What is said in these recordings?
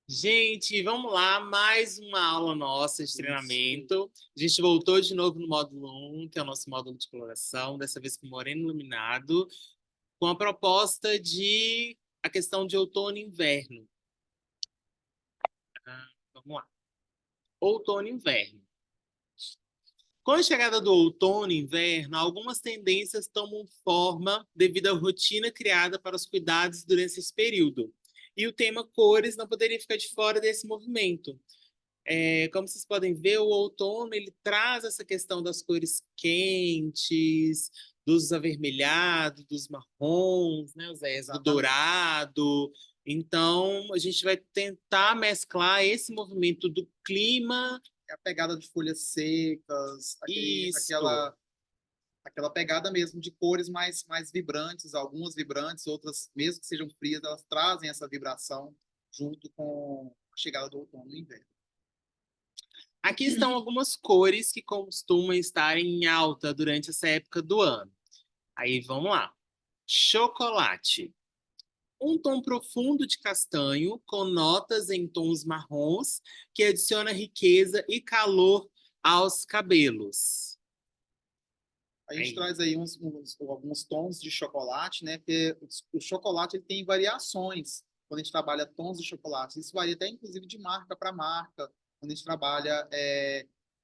Gente, vamos lá, mais uma aula nossa de treinamento. A gente voltou de novo no módulo 1, que é o nosso módulo de coloração, dessa vez com moreno iluminado, com a proposta de a questão de outono e inverno. Vamos lá. Outono e inverno. Com a chegada do outono e inverno, algumas tendências tomam forma devido à rotina criada para os cuidados durante esse período. E o tema cores não poderia ficar de fora desse movimento. Como vocês podem ver, o outono ele traz essa questão das cores quentes, dos avermelhados, dos marrons, né, do dourado. Então, a gente vai tentar mesclar esse movimento do clima. A pegada de folhas secas, aquela pegada mesmo de cores mais vibrantes, algumas vibrantes, outras, mesmo que sejam frias, elas trazem essa vibração junto com a chegada do outono e inverno. Aqui estão algumas cores que costumam estar em alta durante essa época do ano. Aí vamos lá. Chocolate. Um tom profundo de castanho, com notas em tons marrons, que adiciona riqueza e calor aos cabelos. A gente traz aí alguns tons de chocolate, né? Porque o chocolate ele tem variações quando a gente trabalha tons de chocolate. Isso varia até, inclusive, de marca para marca. Quando a gente trabalha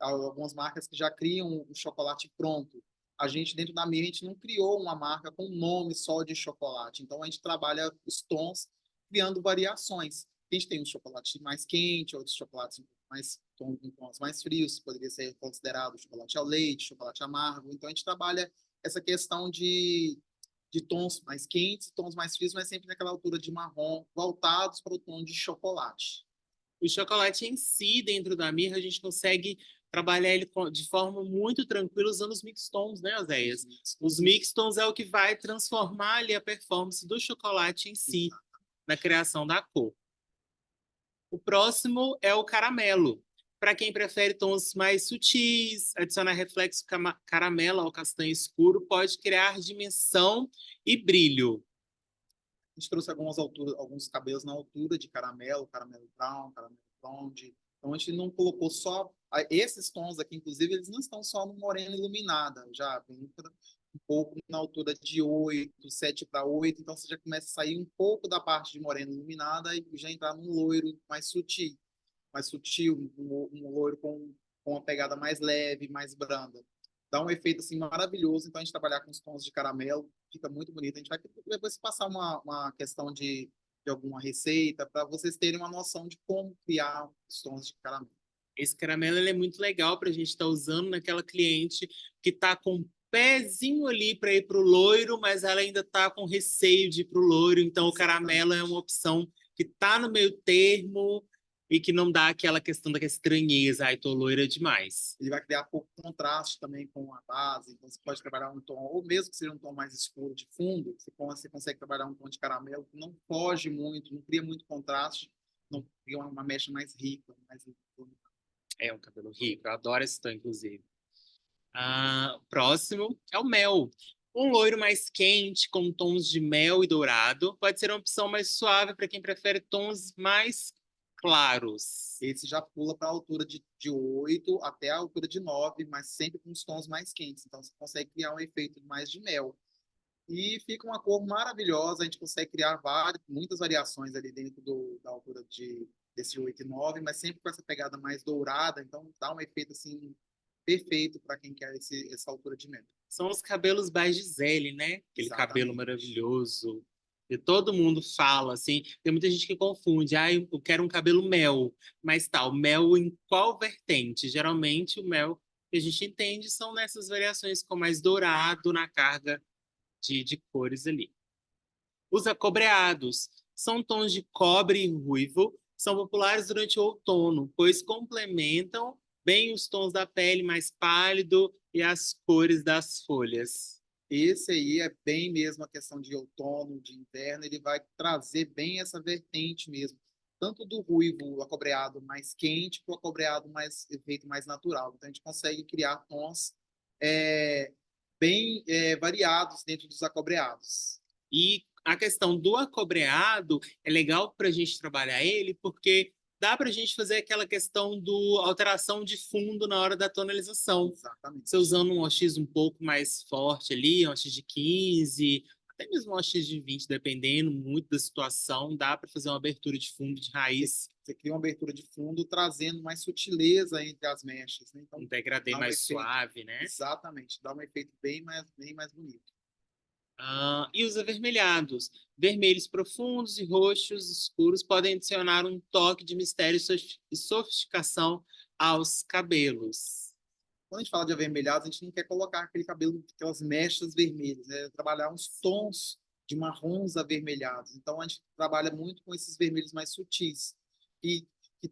algumas marcas que já criam o chocolate pronto. A gente, dentro da Mir, a gente não criou uma marca com nome só de chocolate. Então, a gente trabalha os tons criando variações. A gente tem um chocolate mais quente, outros chocolates mais tons mais frios, poderia ser considerado chocolate ao leite, chocolate amargo. Então, a gente trabalha essa questão de tons mais quentes, tons mais frios, mas sempre naquela altura de marrom, voltados para o tom de chocolate. O chocolate em si, dentro da mirra, a gente consegue trabalhar ele de forma muito tranquila usando os mixtons, né, Oséias? Os mixtons é o que vai transformar ali a performance do chocolate em si, na criação da cor. O próximo é o caramelo. Para quem prefere tons mais sutis, adicionar reflexo caramelo ao castanho escuro pode criar dimensão e brilho. A gente trouxe alguns cabelos na altura de caramelo, caramelo brown, caramelo blonde. Então a gente não colocou só esses tons aqui, inclusive eles não estão só no moreno iluminada, já vem um pouco na altura de 8, 7 para 8, então você já começa a sair um pouco da parte de moreno iluminada e já entrar num loiro mais sutil, um loiro com uma pegada mais leve, mais branda. Dá um efeito assim maravilhoso. Então a gente trabalhar com os tons de caramelo fica muito bonito. A gente vai depois passar uma questão de alguma receita para vocês terem uma noção de como criar os tons de caramelo. Esse caramelo ele é muito legal para a gente estar usando naquela cliente que está com pezinho ali para ir para o loiro, mas ela ainda está com receio de ir para o loiro. Então, o caramelo é uma opção que está no meio termo e que não dá aquela questão da estranheza. Ai, tô loira demais. Ele vai criar pouco contraste também com a base. Então, você pode trabalhar um tom, ou mesmo que seja um tom mais escuro de fundo, você consegue trabalhar um tom de caramelo que não foge muito, não cria muito contraste, não cria uma mecha mais rica, mais rica. É um cabelo rico, eu adoro esse tom, inclusive. Próximo é o mel. Um loiro mais quente, com tons de mel e dourado, pode ser uma opção mais suave para quem prefere tons mais claros. Esse já pula para a altura de 8 até a altura de 9, mas sempre com os tons mais quentes. Então você consegue criar um efeito mais de mel. E fica uma cor maravilhosa, a gente consegue criar muitas variações ali dentro da altura desse 8 e 9, mas sempre com essa pegada mais dourada, então dá um efeito assim perfeito para quem quer essa altura de mel. São os cabelos by Gisele, né? Aquele Exatamente. cabelo maravilhoso. E todo mundo fala, assim, tem muita gente que confunde, eu quero um cabelo mel, mas tá, o mel em qual vertente? Geralmente o mel que a gente entende são nessas variações com mais dourado na carga de cores ali. Os acobreados são tons de cobre e ruivo, são populares durante o outono, pois complementam bem os tons da pele mais pálido e as cores das folhas. Esse aí é bem mesmo a questão de outono, de inverno, ele vai trazer bem essa vertente mesmo, tanto do ruivo acobreado mais quente para o acobreado mais efeito mais natural. Então a gente consegue criar tons bem variados dentro dos acobreados. E a questão do acobreado é legal para a gente trabalhar ele, porque dá para a gente fazer aquela questão do alteração de fundo na hora da tonalização. Exatamente. Você usando um OX um pouco mais forte ali, um OX de 15, até mesmo um OX de 20, dependendo muito da situação, dá para fazer uma abertura de fundo de raiz. Você cria uma abertura de fundo trazendo mais sutileza entre as mechas, né? Então, Um degradê dá um mais efeito, suave, né? exatamente, dá um efeito bem mais bonito. E os avermelhados. Vermelhos profundos e roxos escuros podem adicionar um toque de mistério e sofisticação aos cabelos. Quando a gente fala de avermelhados, a gente não quer colocar aquele cabelo, aquelas mechas vermelhas, né? Trabalhar uns tons de marrons avermelhados. Então, a gente trabalha muito com esses vermelhos mais sutis, que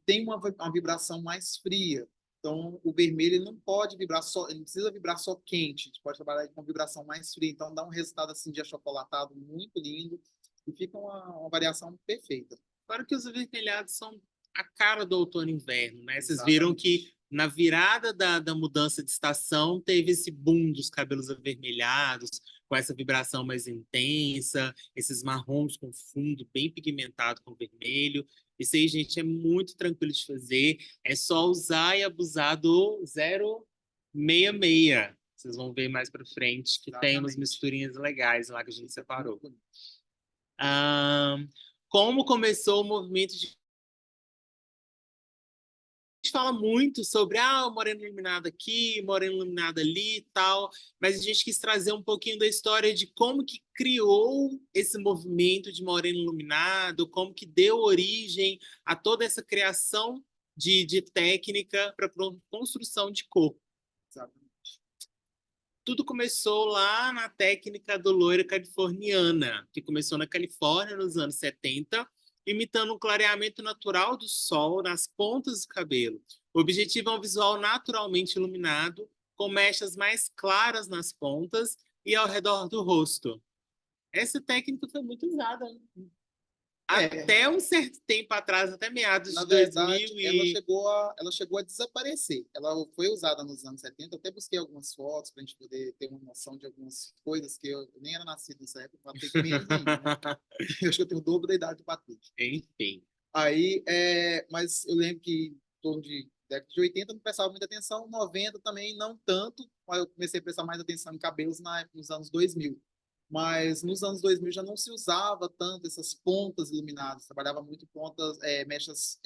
tem uma vibração mais fria. Então, o vermelho ele não pode vibrar só, ele não precisa vibrar só quente, a gente pode trabalhar com vibração mais fria. Então, dá um resultado assim de achocolatado muito lindo e fica uma variação perfeita. Claro que os avermelhados são a cara do outono e inverno, né? Vocês viram Exatamente. que na virada da mudança de estação teve esse boom dos cabelos avermelhados, com essa vibração mais intensa, esses marrons com fundo bem pigmentado com vermelho. Isso aí, gente, é muito tranquilo de fazer. É só usar e abusar do 066. Vocês vão ver mais para frente que tem umas Exatamente. misturinhas legais lá que a gente separou. Ah, como começou o movimento de. A gente fala muito sobre o moreno iluminado aqui, moreno iluminado ali e tal, mas a gente quis trazer um pouquinho da história de como que criou esse movimento de moreno iluminado, como que deu origem a toda essa criação de técnica para construção de cor. Exatamente. Tudo começou lá na técnica do loira californiana, que começou na Califórnia nos anos 70, imitando um clareamento natural do sol nas pontas do cabelo. O objetivo é um visual naturalmente iluminado, com mechas mais claras nas pontas e ao redor do rosto. Essa técnica foi muito usada É, até um certo tempo atrás, até meados na de 2000 verdade, e... ela chegou a desaparecer. Ela foi usada nos anos 70. Eu até busquei algumas fotos para a gente poder ter uma noção de algumas coisas que eu nem era nascido nessa época, o Patrick menos ainda, né? Eu acho que eu tenho o dobro da idade do Patrick. Enfim. Aí, mas eu lembro que em torno de década de 80 não prestava muita atenção, 90 também não tanto, mas eu comecei a prestar mais atenção em cabelos nos anos 2000. Mas nos anos 2000 já não se usava tanto essas pontas iluminadas, trabalhava muito pontas, mechas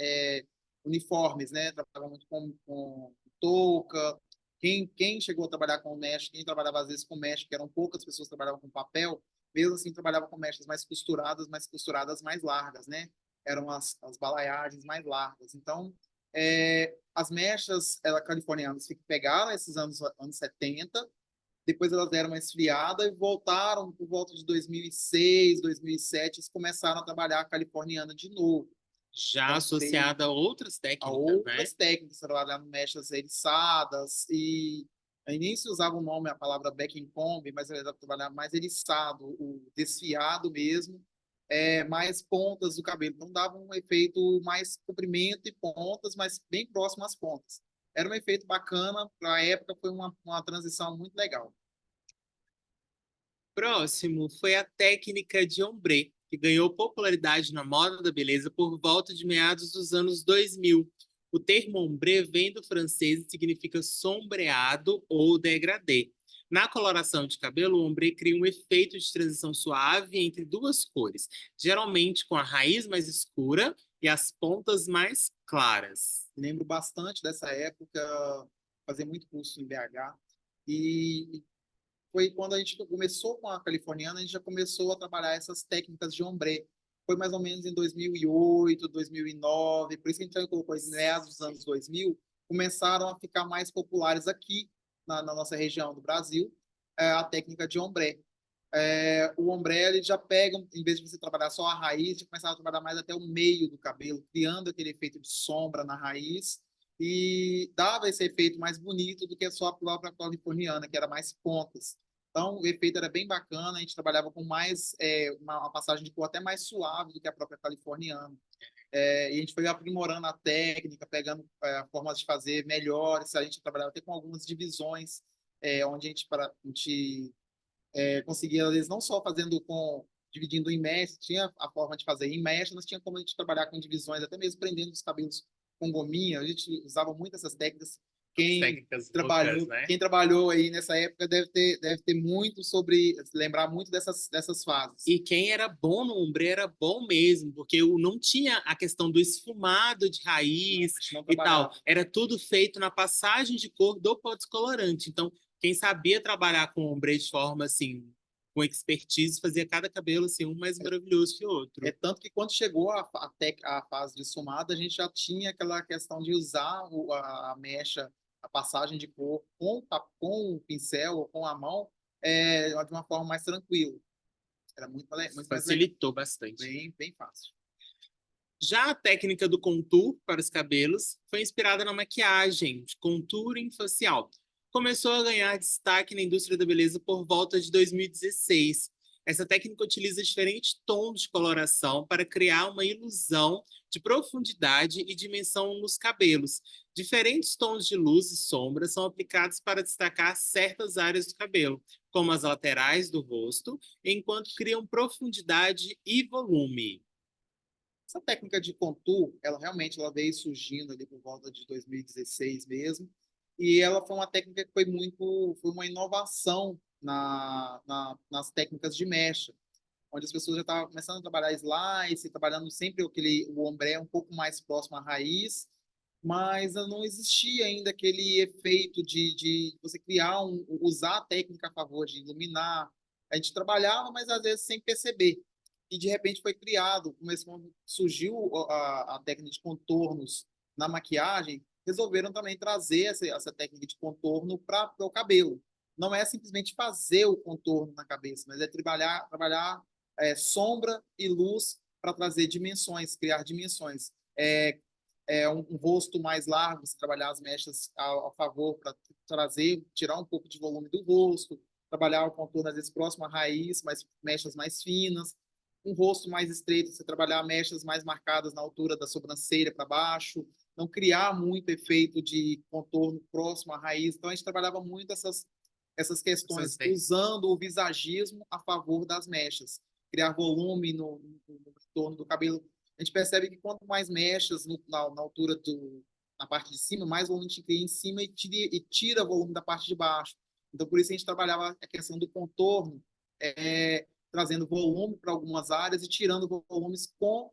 uniformes, né? Trabalhava muito com touca. Quem chegou a trabalhar com mecha, quem trabalhava às vezes com mecha, que eram poucas pessoas que trabalhavam com papel, mesmo assim trabalhava com mechas mais costuradas mais largas, né? Eram as balaiagens mais largas. Então, as mechas californianas pegaram esses anos 70, depois elas deram uma esfriada e voltaram por volta de 2006, 2007, eles começaram a trabalhar a californiana de novo. Já Então, veio associada a outras a técnicas, né? outras técnicas, trabalhando mechas eriçadas, e aí nem se usava o nome, a palavra backing comb, mas era trabalhar mais eriçado, o desfiado mesmo, mais pontas do cabelo. Então dava um efeito mais comprimento e pontas, mas bem próximo às pontas. Era um efeito bacana, para a época foi uma transição muito legal. Próximo foi a técnica de ombré, que ganhou popularidade na moda da beleza por volta de meados dos anos 2000. O termo ombré vem do francês e significa sombreado ou degradê. Na coloração de cabelo, o ombré cria um efeito de transição suave entre duas cores, geralmente com a raiz mais escura e as pontas mais claras. Lembro bastante dessa época, fazia muito curso em BH, e foi quando a gente começou com a californiana, a gente já começou a trabalhar essas técnicas de ombré. Foi mais ou menos em 2008, 2009, por isso que a gente colocou em meados dos anos 2000, começaram a ficar mais populares aqui na nossa região do Brasil, a técnica de ombré. O ombré ele já pega, em vez de você trabalhar só a raiz, de começar a trabalhar mais até o meio do cabelo, criando aquele efeito de sombra na raiz e dava esse efeito mais bonito do que só a própria californiana, que era mais pontas. Então, o efeito era bem bacana, a gente trabalhava com mais, uma passagem de cor até mais suave do que a própria californiana. E a gente foi aprimorando a técnica, pegando formas de fazer melhores, a gente trabalhava até com algumas divisões, onde a gente conseguia, às vezes, não só fazendo com dividindo em mecha, tinha a forma de fazer em mecha, nós tinha como a gente trabalhar com divisões, até mesmo prendendo os cabelos com gominha, a gente usava muito essas técnicas. Quem Técnicas loucas, trabalhou, né? quem trabalhou aí nessa época deve ter muito sobre, lembrar muito dessas fases. E quem era bom no ombre era bom mesmo, porque eu não tinha a questão do esfumado de Não, a raiz gente não e tal. trabalhava. Era tudo feito na passagem de cor do pó descolorante. Então, quem sabia trabalhar com ombre de forma assim, com expertise, fazia cada cabelo assim, um mais maravilhoso que o É outro. tanto que quando chegou a fase de esfumado, a gente já tinha aquela questão de usar a mecha, a passagem de cor com o pincel ou com a mão, de uma forma mais tranquila. Era muito mais legal, Facilitou bastante. bem, bem fácil. Já a técnica do contour para os cabelos foi inspirada na maquiagem de contouring facial. Começou a ganhar destaque na indústria da beleza por volta de 2016. Essa técnica utiliza diferentes tons de coloração para criar uma ilusão de profundidade e dimensão nos cabelos. Diferentes tons de luz e sombra são aplicados para destacar certas áreas do cabelo, como as laterais do rosto, enquanto criam profundidade e volume. Essa técnica de contour, ela veio surgindo ali por volta de 2016 mesmo, e ela foi uma técnica que foi uma inovação nas técnicas de mecha, onde as pessoas já estavam começando a trabalhar slice, trabalhando sempre o ombré um pouco mais próximo à raiz, mas não existia ainda aquele efeito de você usar a técnica a favor de iluminar. A gente trabalhava, mas às vezes sem perceber. E de repente foi criado, quando surgiu a técnica de contornos na maquiagem, resolveram também trazer essa técnica de contorno para o cabelo. Não é simplesmente fazer o contorno na cabeça, mas é trabalhar sombra e luz para trazer dimensões, criar dimensões. Um rosto mais largo, você trabalhar as mechas ao favor para tirar um pouco de volume do rosto, trabalhar o contorno às vezes próximo à raiz, mas mechas mais finas. Um rosto mais estreito, você trabalhar mechas mais marcadas na altura da sobrancelha para baixo, não criar muito efeito de contorno próximo à raiz. Então a gente trabalhava muito essas Essas questões técnicas. usando o visagismo a favor das mechas, criar volume no entorno do cabelo. A gente percebe que quanto mais mechas na altura na parte de cima, mais volume a gente cria em cima e tira volume da parte de baixo. Então, por isso a gente trabalhava a questão do contorno, trazendo volume para algumas áreas e tirando volumes com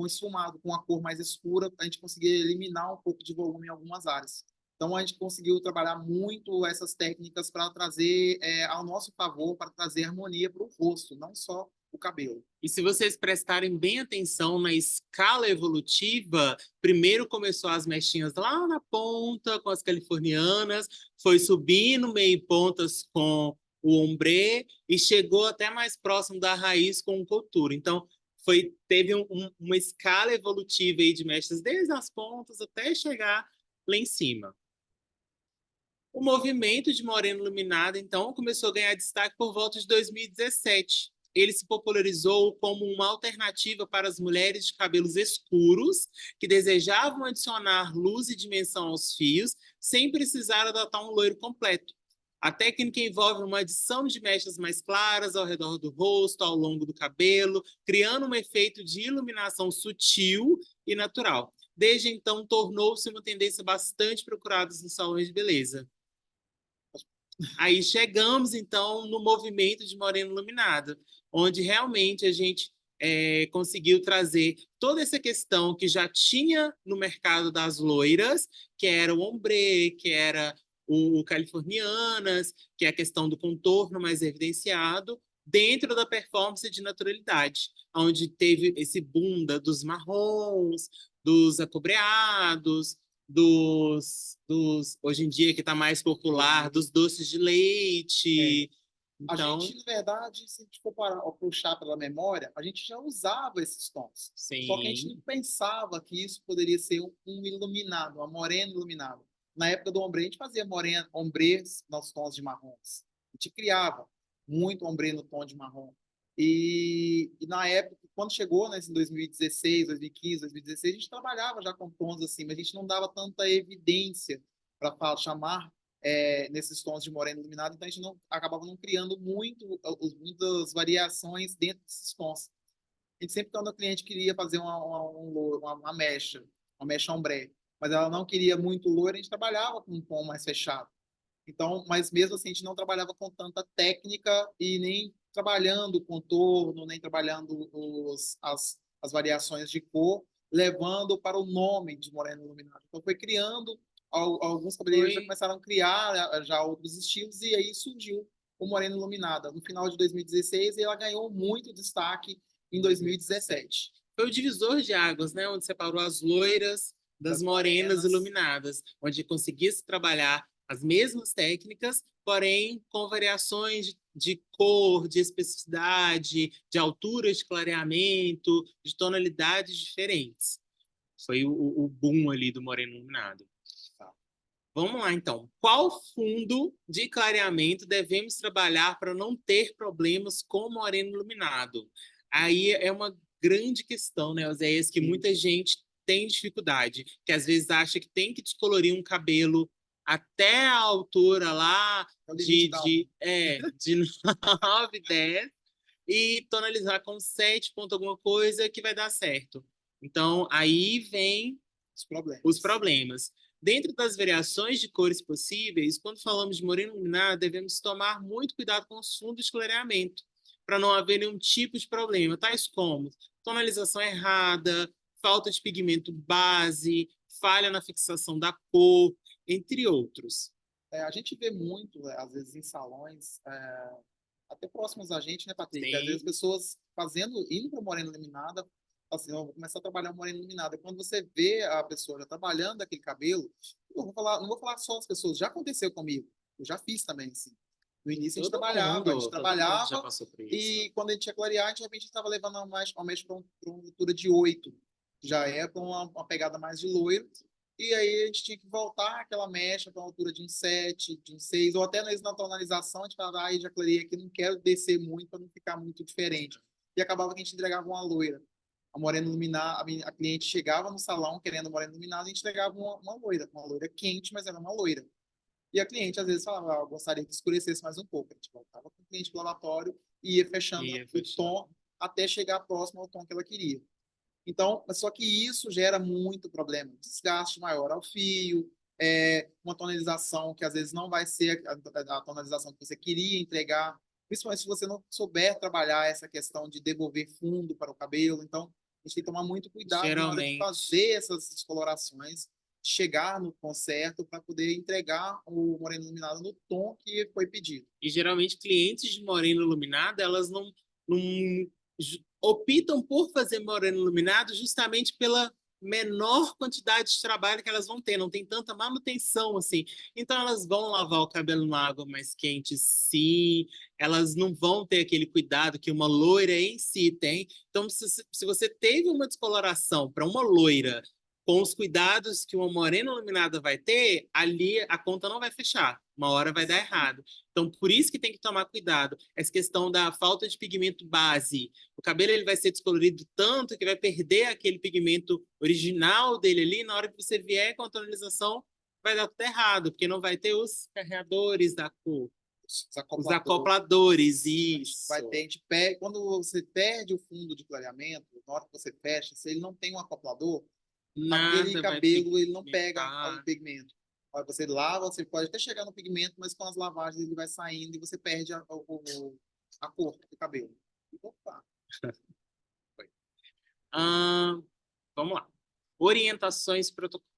esfumado, com a cor mais escura, a gente conseguia eliminar um pouco de volume em algumas áreas. Então, a gente conseguiu trabalhar muito essas técnicas para trazer ao nosso favor, para trazer harmonia para o rosto, não só o cabelo. E se vocês prestarem bem atenção na escala evolutiva, primeiro começou as mechinhas lá na ponta com as californianas, foi subindo meio pontas com o ombre e chegou até mais próximo da raiz com o couture. Então, teve uma escala evolutiva aí de mechas desde as pontas até chegar lá em cima. O movimento de moreno iluminado, então, começou a ganhar destaque por volta de 2017. Ele se popularizou como uma alternativa para as mulheres de cabelos escuros que desejavam adicionar luz e dimensão aos fios sem precisar adotar um loiro completo. A técnica envolve uma adição de mechas mais claras ao redor do rosto, ao longo do cabelo, criando um efeito de iluminação sutil e natural. Desde então, tornou-se uma tendência bastante procurada nos salões de beleza. Aí chegamos, então, no movimento de Moreno Iluminado, onde realmente a gente conseguiu trazer toda essa questão que já tinha no mercado das loiras, que era o ombre, que era o californianas, que é a questão do contorno mais evidenciado, dentro da performance de naturalidade, onde teve esse boom dos marrons, dos acobreados, hoje em dia que está mais popular, dos doces de É. leite. A Então, gente, na verdade, se a gente for puxar pela memória, a gente já usava esses tons. Só que a gente sim, não pensava que isso poderia ser um iluminado, uma morena iluminada. Na época do ombre, a gente fazia morena, ombres nos tons de marrons. A gente criava muito ombre no tom de marrom. E na época, quando chegou, né, em 2016, 2015, 2016, a gente trabalhava já com tons assim, mas a gente não dava tanta evidência para chamar nesses tons de moreno iluminado, então a gente acabava não criando muitas variações dentro desses tons. A gente sempre, quando o cliente queria fazer uma mecha ombré, mas ela não queria muito loira, a gente trabalhava com um tom mais fechado. Então, mas mesmo assim, a gente não trabalhava com tanta técnica e nem trabalhando contorno, nem trabalhando as variações de cor, levando para o nome de moreno iluminado. Então, foi criando, alguns cabeleireiros já Foi, começaram a criar já outros estilos, e aí surgiu o moreno iluminado. No final de 2016, e ela ganhou muito destaque em 2017. foi o divisor de águas, né? Onde separou as loiras das Das morenas morenas, iluminadas, onde conseguia se trabalhar as mesmas técnicas, porém com variações de cor, de especificidade, de altura de clareamento, de tonalidades diferentes. Foi o boom ali do moreno iluminado. tá? Vamos lá, então. Qual fundo de clareamento devemos trabalhar para não ter problemas com o moreno iluminado? Aí é uma grande questão, né, Oséias, que Sim, muita gente tem dificuldade, que às vezes acha que tem que descolorir um cabelo até a altura lá é o limite de 9, 10 e tonalizar com 7 ponto alguma coisa que vai dar certo. Então, aí vem os os problemas. problemas. Dentro das variações de cores possíveis, quando falamos de moreno iluminado, devemos tomar muito cuidado com os fundos de clareamento, para não haver nenhum tipo de problema, tais como tonalização errada, falta de pigmento base, falha na fixação da cor, entre outros. A gente vê muito, às vezes, em salões, até próximos a gente, né, Patrick? Às vezes as Tem pessoas indo para morena iluminada, assim, eu vou começar a trabalhar morena iluminada. Quando você vê a pessoa já trabalhando aquele cabelo, eu vou falar, não vou falar só as pessoas, já aconteceu comigo, eu já fiz também, assim. No início a gente todo mundo já trabalhava passou por isso. e quando a gente ia clarear, a gente, de repente estava levando uma mecha para uma altura de 8, já é para uma pegada mais de loiro. E aí a gente tinha que voltar aquela mecha para uma altura de um 7, de um 6, ou até mesmo na tonalização, a gente falava, ah, já clarei aqui, não quero descer muito para não ficar muito diferente. E acabava que a gente entregava uma loira. A morena iluminada, a cliente chegava no salão querendo morena iluminada, a gente entregava uma loira quente, mas era uma loira. E a cliente às vezes falava, ah, eu gostaria que escurecesse mais um pouco. A gente voltava com o cliente pro lavatório e ia fechando Ia o fechar. tom até chegar próximo ao tom que ela queria. Então, só que isso gera muito problema, desgaste maior ao fio, uma tonalização que às vezes não vai ser a tonalização que você queria entregar, principalmente se você não souber trabalhar essa questão de devolver fundo para o cabelo. Então, a gente tem que tomar muito cuidado na hora de Geralmente, fazer essas descolorações, chegar no tom certo para poder entregar o moreno iluminado no tom que foi pedido. geralmente clientes de moreno iluminado, elas não optam por fazer moreno iluminado justamente pela menor quantidade de trabalho que elas vão ter, não tem tanta manutenção assim. Então elas vão lavar o cabelo na água mais quente, sim, elas não vão ter aquele cuidado que uma loira em si tem. Então, se você teve uma descoloração para uma loira com os cuidados que uma morena iluminada vai ter, ali a conta não vai fechar. Uma hora vai dar errado. Então, por isso que tem que tomar cuidado. Essa questão da falta de pigmento base. O cabelo ele vai ser descolorido tanto que vai perder aquele pigmento original dele ali. Na hora que você vier com a tonalização, vai dar tudo errado, porque não vai ter os carreadores da cor, Os os acopladores. acopladores. Vai ter, Isso. a gente perde, quando você perde o fundo de clareamento, na hora que você fecha, se ele não tem um acoplador, aquele Nada vai cabelo ele não pega o pigmentar. pigmento. Aí você lava, você pode até chegar no pigmento, mas com as lavagens ele vai saindo e você perde a cor do cabelo. Opa, Vamos lá. Orientações protocolar.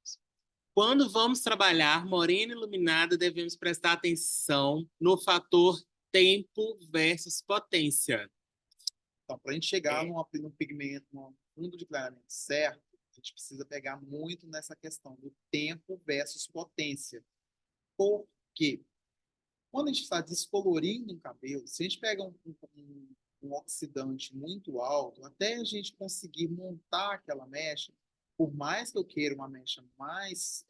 Quando vamos trabalhar morena iluminada, devemos prestar atenção no fator tempo versus potência. então, para a gente chegar É, num pigmento, num fundo de clareamento certo, a gente precisa pegar muito nessa questão do tempo versus potência. Por quê? Quando a gente está descolorindo um cabelo, se a gente pega um oxidante muito alto, até a gente conseguir montar aquela mecha, por mais que eu queira uma mecha mais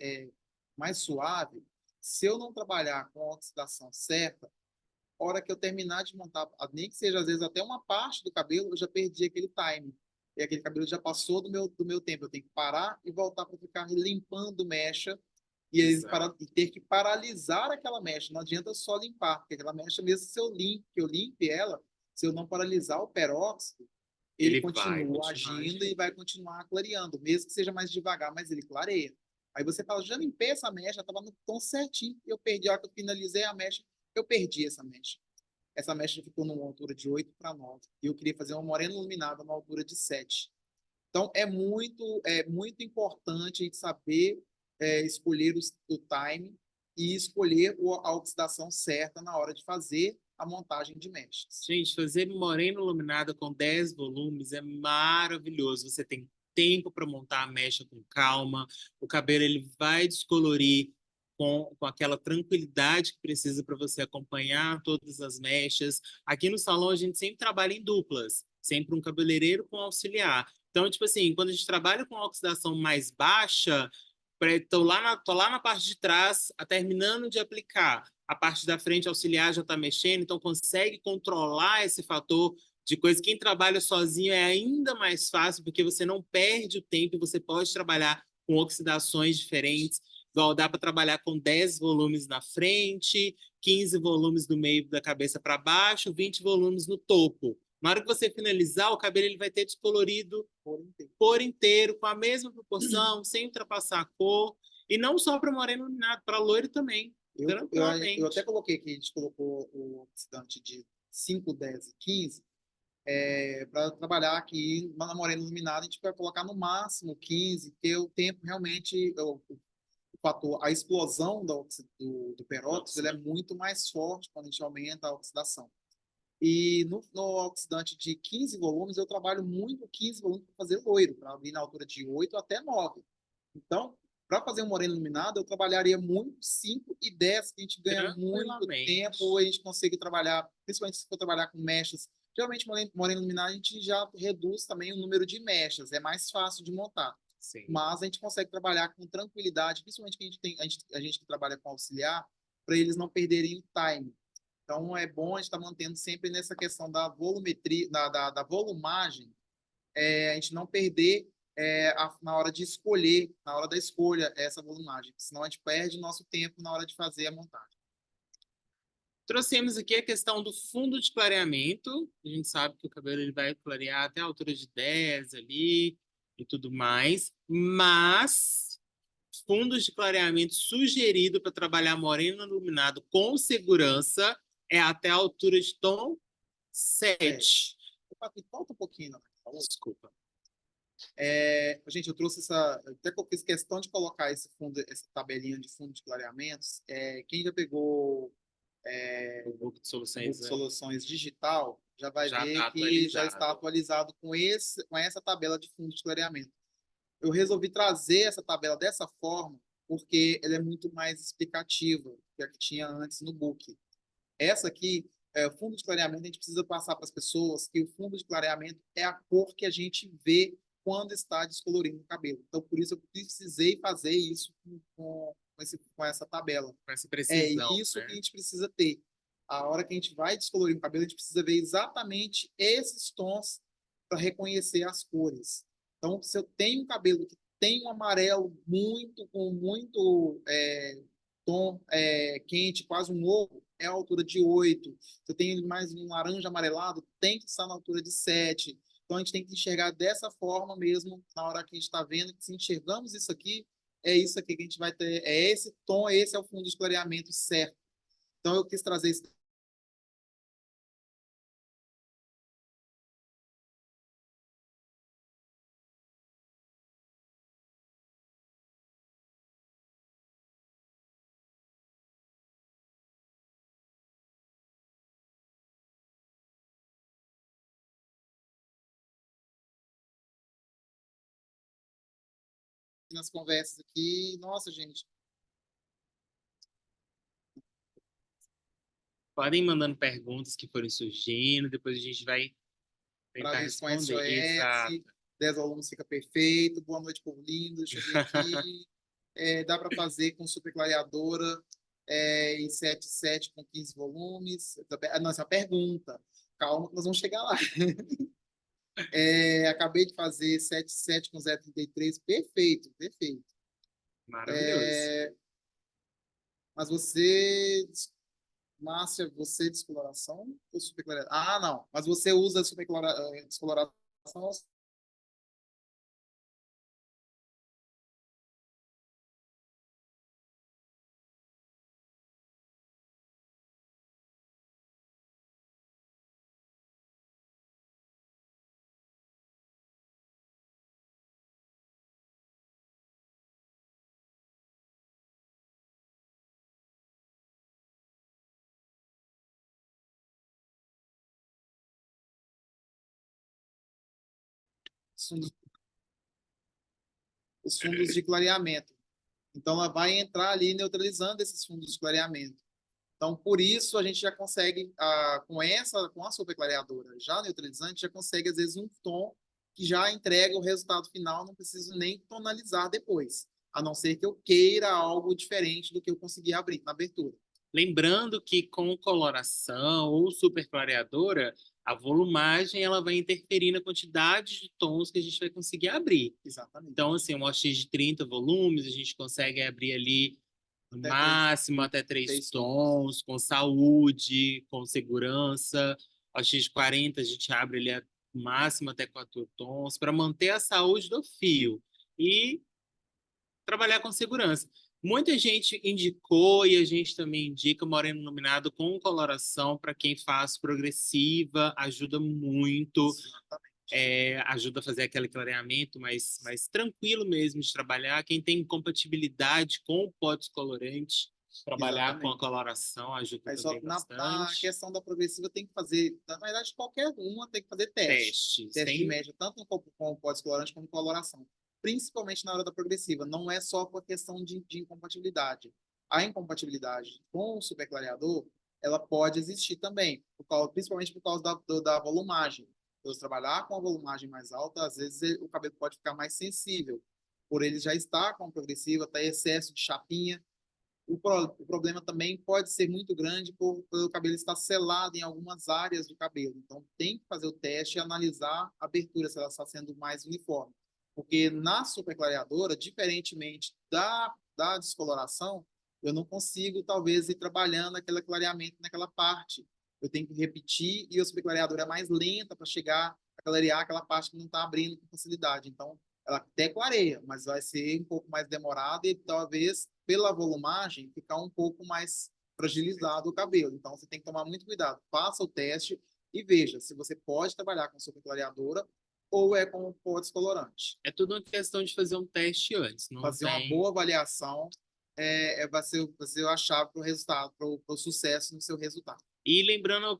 suave, se eu não trabalhar com a oxidação certa, a hora que eu terminar de montar, nem que seja às vezes até uma parte do cabelo, eu já perdi aquele time. E aquele cabelo já passou do meu tempo. Eu tenho que parar e voltar para ficar limpando mecha e ter que paralisar aquela mecha. Não adianta só limpar, porque aquela mecha, mesmo se eu limpe ela, se eu não paralisar o peróxido, ele Ele vai continua continuar agindo e agindo. vai continuar clareando, mesmo que seja mais devagar, mas ele clareia. Aí você fala, já limpei essa mecha, estava no tom certinho, e eu perdi, a hora que eu finalizei a mecha, eu perdi essa mecha. Essa mecha ficou numa altura de 8 para 9. E eu queria fazer uma morena iluminada numa altura de 7. Então, é muito importante a gente saber escolher o time e escolher a oxidação certa na hora de fazer a montagem de mechas. Gente, fazer morena iluminada com 10 volumes é maravilhoso. Você tem tempo para montar a mecha com calma. O cabelo ele vai descolorir com aquela tranquilidade que precisa para você acompanhar todas as mechas. Aqui no salão a gente sempre trabalha em duplas, sempre um cabeleireiro com auxiliar. Então, tipo assim, quando a gente trabalha com oxidação mais baixa, tô lá na parte de trás, terminando de aplicar. A parte da frente auxiliar já está mexendo, então consegue controlar esse fator de coisa. Quem trabalha sozinho é ainda mais fácil, porque você não perde o tempo e você pode trabalhar com oxidações diferentes. Igual dá para trabalhar com 10 volumes na frente, 15 volumes do meio da cabeça para baixo, 20 volumes no topo. Na hora que você finalizar, o cabelo ele vai ter descolorido por inteiro, com a mesma proporção, sem ultrapassar a cor. E não só para moreno iluminado, para loiro também, Eu até tranquilamente. coloquei aqui, a gente colocou o oxidante de 5, 10 e 15, para trabalhar aqui na morena iluminada, a gente vai colocar no máximo 15, porque o tempo realmente, o fator, a explosão do peróxido, ele é muito mais forte quando a gente aumenta a oxidação. E no oxidante de 15 volumes, eu trabalho muito 15 volumes para fazer loiro, para abrir na altura de 8 até 9. Então, para fazer um moreno iluminado, eu trabalharia muito 5 e 10, que a gente ganha muito Tranquilamente. tempo, a gente consegue trabalhar, principalmente se for trabalhar com mechas. Geralmente, moreno iluminado, a gente já reduz também o número de mechas, é mais fácil de montar. Sim. Mas a gente consegue trabalhar com tranquilidade, principalmente que a gente que trabalha com auxiliar, para eles não perderem o time. Então, é bom a gente estar mantendo sempre nessa questão da volumetria, da volumagem, a gente não perder na hora de escolher, na hora da escolha, essa volumagem. Senão a gente perde nosso tempo na hora de fazer a montagem. Trouxemos aqui a questão do fundo de clareamento. A gente sabe que o cabelo ele vai clarear até a altura de 10 ali e tudo mais. Mas fundos de clareamento sugerido para trabalhar moreno iluminado com segurança é até a altura de tom 7. Falta um pouquinho, né? Desculpa. Gente, eu trouxe essa. Até que eu fiz questão de colocar esse fundo, essa tabelinha de fundo de clareamentos. Quem já pegou O book de o Book soluções, de né? Soluções digital, já vai Já ver está que já está atualizado. atualizado com essa tabela de fundo de clareamento. Eu resolvi trazer essa tabela dessa forma porque ela é muito mais explicativa que a que tinha antes no book. Essa aqui, o fundo de clareamento, a gente precisa passar para as pessoas que o fundo de clareamento é a cor que a gente vê quando está descolorindo o cabelo. Então, por isso, eu precisei fazer isso com essa tabela. Com essa É precisão, isso que a né? gente precisa ter. A hora que a gente vai descolorir o cabelo, a gente precisa ver exatamente esses tons para reconhecer as cores. Então, se eu tenho um cabelo que tem um amarelo com muito tom quente, quase um ovo, é a altura de 8. Se eu tenho mais um laranja amarelado, tem que estar na altura de 7. Então, a gente tem que enxergar dessa forma mesmo, na hora que a gente está vendo, que se enxergamos isso aqui que a gente vai ter, é esse tom, esse é o fundo de clareamento certo. Então, eu quis trazer isso. Nas conversas aqui. Nossa, gente, Podem ir mandando perguntas que forem surgindo, depois a gente vai para tentar ver se com responder. SOS, Exato. 10 alunos fica perfeito. Boa noite, povo lindo. Deixa eu ver aqui. Dá para fazer com super clareadora em 7,7 com 15 volumes. Não, essa é uma pergunta. Calma, que nós vamos chegar lá. Acabei de fazer 7,7 com 0,33. Perfeito, perfeito. Maravilhoso. Mas você, Márcia, você descoloração ou supercoloração? Ah, não. Mas você usa descoloração. Os fundos de clareamento. Então, ela vai entrar ali neutralizando esses fundos de clareamento. Então, por isso, a gente já consegue, com a superclareadora já neutralizante, já consegue, às vezes, um tom que já entrega o resultado final, não preciso nem tonalizar depois, a não ser que eu queira algo diferente do que eu consegui abrir na abertura. Lembrando que com coloração ou superclareadora, a volumagem ela vai interferir na quantidade de tons que a gente vai conseguir abrir. Exatamente. Então, assim, um OX de 30 volumes, a gente consegue abrir ali no Até máximo até três três tons. tons, com saúde, com segurança. OX de 40 a gente abre ali no máximo até 4 tons, para manter a saúde do fio. E trabalhar com segurança. Muita gente indicou e a gente também indica moreno iluminado com coloração para quem faz progressiva, ajuda muito, Exatamente. ajuda a fazer aquele clareamento mais tranquilo mesmo de trabalhar. Quem tem compatibilidade com o pó descolorante, trabalhar com a Exatamente. coloração ajuda Aí só também na bastante. questão da progressiva tem que fazer, na verdade, qualquer uma tem que fazer teste. Testes, Teste de tem média, tanto com pós-colorante como coloração. Principalmente na hora da progressiva. Não é só por questão de incompatibilidade. A incompatibilidade com o superclareador, ela pode existir também, principalmente por causa da volumagem. Se você trabalhar com a volumagem mais alta, às vezes o cabelo pode ficar mais sensível. Por ele já estar com a progressiva, até excesso de chapinha, o problema também pode ser muito grande por o cabelo estar selado em algumas áreas do cabelo. Então, tem que fazer o teste e analisar a abertura, se ela está sendo mais uniforme. Porque na superclareadora, diferentemente da descoloração, eu não consigo, talvez, ir trabalhando aquele clareamento naquela parte. Eu tenho que repetir e a superclareadora é mais lenta para chegar a clarear aquela parte que não está abrindo com facilidade. Então, ela até clareia, mas vai ser um pouco mais demorada e talvez pela volumagem ficar um pouco mais fragilizado o cabelo. Então você tem que tomar muito cuidado. Faça o teste e veja se você pode trabalhar com superclareadora ou é com pó descolorante. É tudo uma questão de fazer um teste antes, não Fazer uma tem. boa avaliação vai ser a chave para o resultado, para o sucesso no seu resultado. E lembrando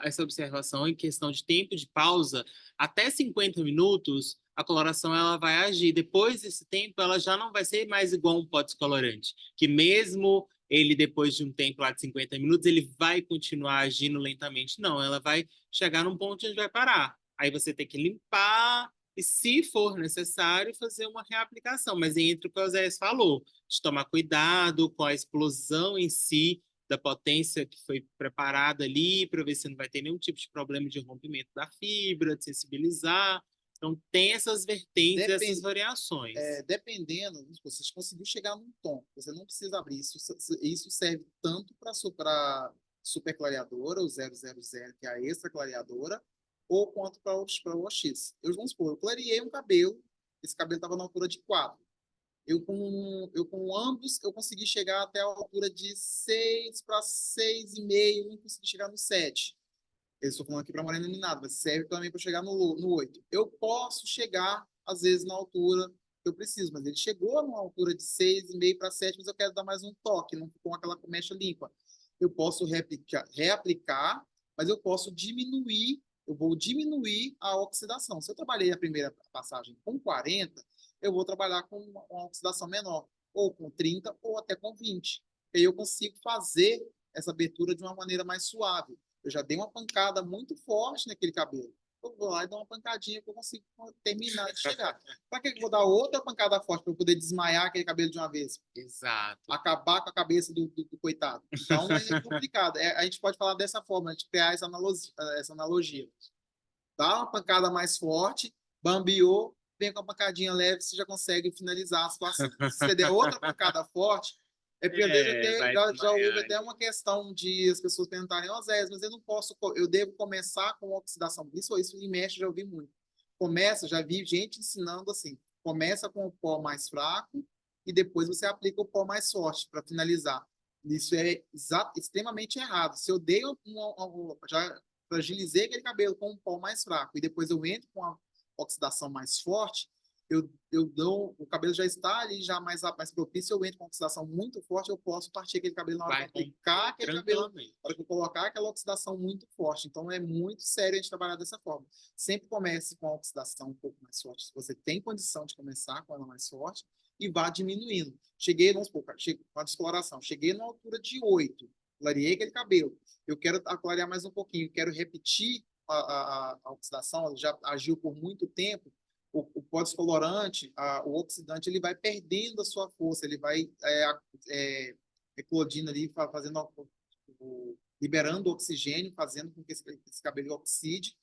essa observação em questão de tempo de pausa, até 50 minutos a coloração ela vai agir. Depois desse tempo, ela já não vai ser mais igual um pó descolorante, que mesmo ele depois de um tempo lá de 50 minutos, ele vai continuar agindo lentamente. Não, ela vai chegar num ponto onde vai parar. Aí você tem que limpar e, se for necessário, fazer uma reaplicação. Mas entre o que o Zé falou, de tomar cuidado com a explosão em si da potência que foi preparada ali, para ver se não vai ter nenhum tipo de problema de rompimento da fibra, de sensibilizar. Então, tem essas vertentes, essas variações. Dependendo, se você conseguiu chegar num tom, você não precisa abrir. Isso serve tanto para super clareadora, o 000, que é a extra clareadora, ou quanto para o OX. Vamos supor, eu clareei um cabelo, esse cabelo estava na altura de 4. Eu com ambos, eu consegui chegar até a altura de 6 para 6,5, não consegui chegar no 7. Eu estou falando aqui para morena iluminada, mas serve também para chegar no 8. Eu posso chegar, às vezes, na altura que eu preciso, mas ele chegou numa altura de 6,5 para 7, mas eu quero dar mais um toque, não com aquela mecha limpa. Eu posso reaplicar, mas eu posso diminuir, eu vou diminuir a oxidação. Se eu trabalhei a primeira passagem com 40, eu vou trabalhar com uma oxidação menor, ou com 30, ou até com 20. E aí eu consigo fazer essa abertura de uma maneira mais suave. Eu já dei uma pancada muito forte naquele cabelo. Eu vou lá e dou uma pancadinha que eu consigo terminar de chegar. Para que eu vou dar outra pancada forte para eu poder desmaiar aquele cabelo de uma vez? Exato. Acabar com a cabeça do coitado. Então é complicado. A gente pode falar dessa forma, a gente criar essa analogia. Dá uma pancada mais forte, bambeou, vem com uma pancadinha leve, você já consegue finalizar a situação. Se você der outra pancada forte, É porque eu vejo até, vai já houve desmaiar. até uma questão de as pessoas perguntarem, ó, Zé, mas eu não posso, eu devo começar com oxidação. Isso em mexe, já ouvi muito. Começa, já vi gente ensinando assim, começa com o pó mais fraco e depois você aplica o pó mais forte para finalizar. Isso é extremamente errado. Se eu dei já fragilizei aquele cabelo com um pó mais fraco e depois eu entro com a oxidação mais forte, eu dou, o cabelo já está ali, já mais propício, eu entro com oxidação muito forte, eu posso partir aquele cabelo na hora que eu Vai aplicar romper aquele cabelo, na tranquilamente. hora que eu colocar aquela oxidação muito forte. Então é muito sério a gente trabalhar dessa forma. Sempre comece com a oxidação um pouco mais forte, se você tem condição de começar com ela mais forte, e vá diminuindo. Cheguei, vamos supor, cheguei com a descoloração, cheguei na altura de 8, clareei aquele cabelo, eu quero clarear mais um pouquinho, quero repetir a oxidação, ela já agiu por muito tempo, o pó descolorante, o oxidante, ele vai perdendo a sua força, ele vai eclodindo ali, fazendo liberando oxigênio, fazendo com que esse cabelo oxide,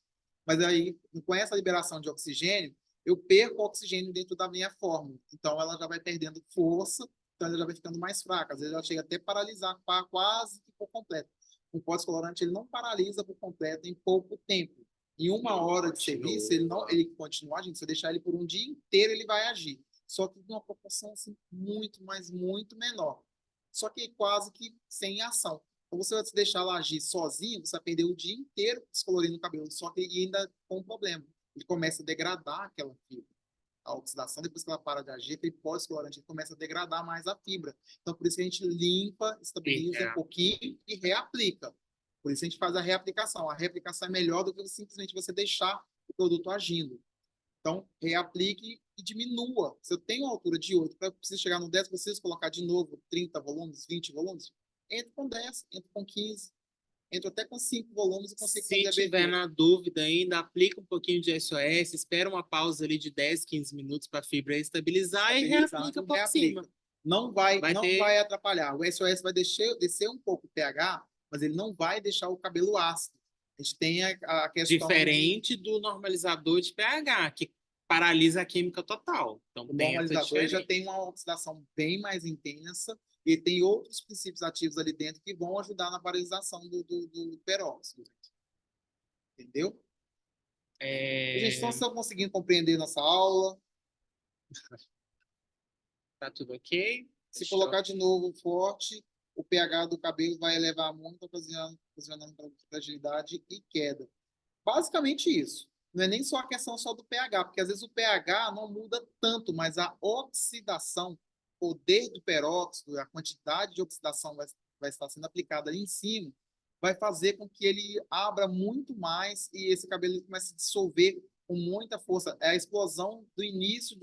mas aí, com essa liberação de oxigênio, eu perco o oxigênio dentro da minha fórmula. Então, ela já vai perdendo força, então ela já vai ficando mais fraca. Às vezes, ela chega até a paralisar quase que por completo. O pós-colorante, ele não paralisa por completo em pouco tempo. Em uma hora de serviço, ele continua agindo. Se eu deixar ele por um dia inteiro, ele vai agir. Só que de uma proporção assim, muito, mas muito menor. Só que quase que sem ação. Então, você vai se deixar ela agir sozinho, você vai perder o dia inteiro descolorindo o cabelo. Só que ainda com um problema. Ele começa a degradar aquela fibra. A oxidação, depois que ela para de agir, aquele pós-colorante ele começa a degradar mais a fibra. Então, por isso que a gente limpa, estabiliza um pouquinho e reaplica. Por isso a gente faz a reaplicação. A reaplicação é melhor do que simplesmente você deixar o produto agindo. Então, reaplique e diminua. Se eu tenho uma altura de 8, para você chegar no 10, preciso colocar de novo 30 volumes, 20 volumes? Entre com 10, entre com 15, entre até com 5 volumes e consigo fazer Se a tiver abertura. na dúvida ainda, aplica um pouquinho de SOS, espera uma pausa ali de 10, 15 minutos para a fibra estabilizar e reaplica Estabilizado, por cima. reaplica. Não vai, Vai não ter vai atrapalhar. O SOS vai descer um pouco o pH, mas ele não vai deixar o cabelo ácido. A gente tem a questão de diferente do normalizador de pH, que paralisa a química total. Então o tem essa normalizador, ele já diferença. tem uma oxidação bem mais intensa e tem outros princípios ativos ali dentro que vão ajudar na paralisação do peróxido. Entendeu? Gente, então, É... vocês estão conseguindo compreender nossa aula? Tá tudo ok? Se Deixa eu... colocar de novo forte, o pH do cabelo vai elevar muito, ocasionando fragilidade e queda. Basicamente isso. Não é nem só a questão só do pH, porque às vezes o pH não muda tanto, mas a oxidação, o poder do peróxido, a quantidade de oxidação vai estar sendo aplicada ali em cima, vai fazer com que ele abra muito mais e esse cabelo comece a se dissolver com muita força. É a explosão do início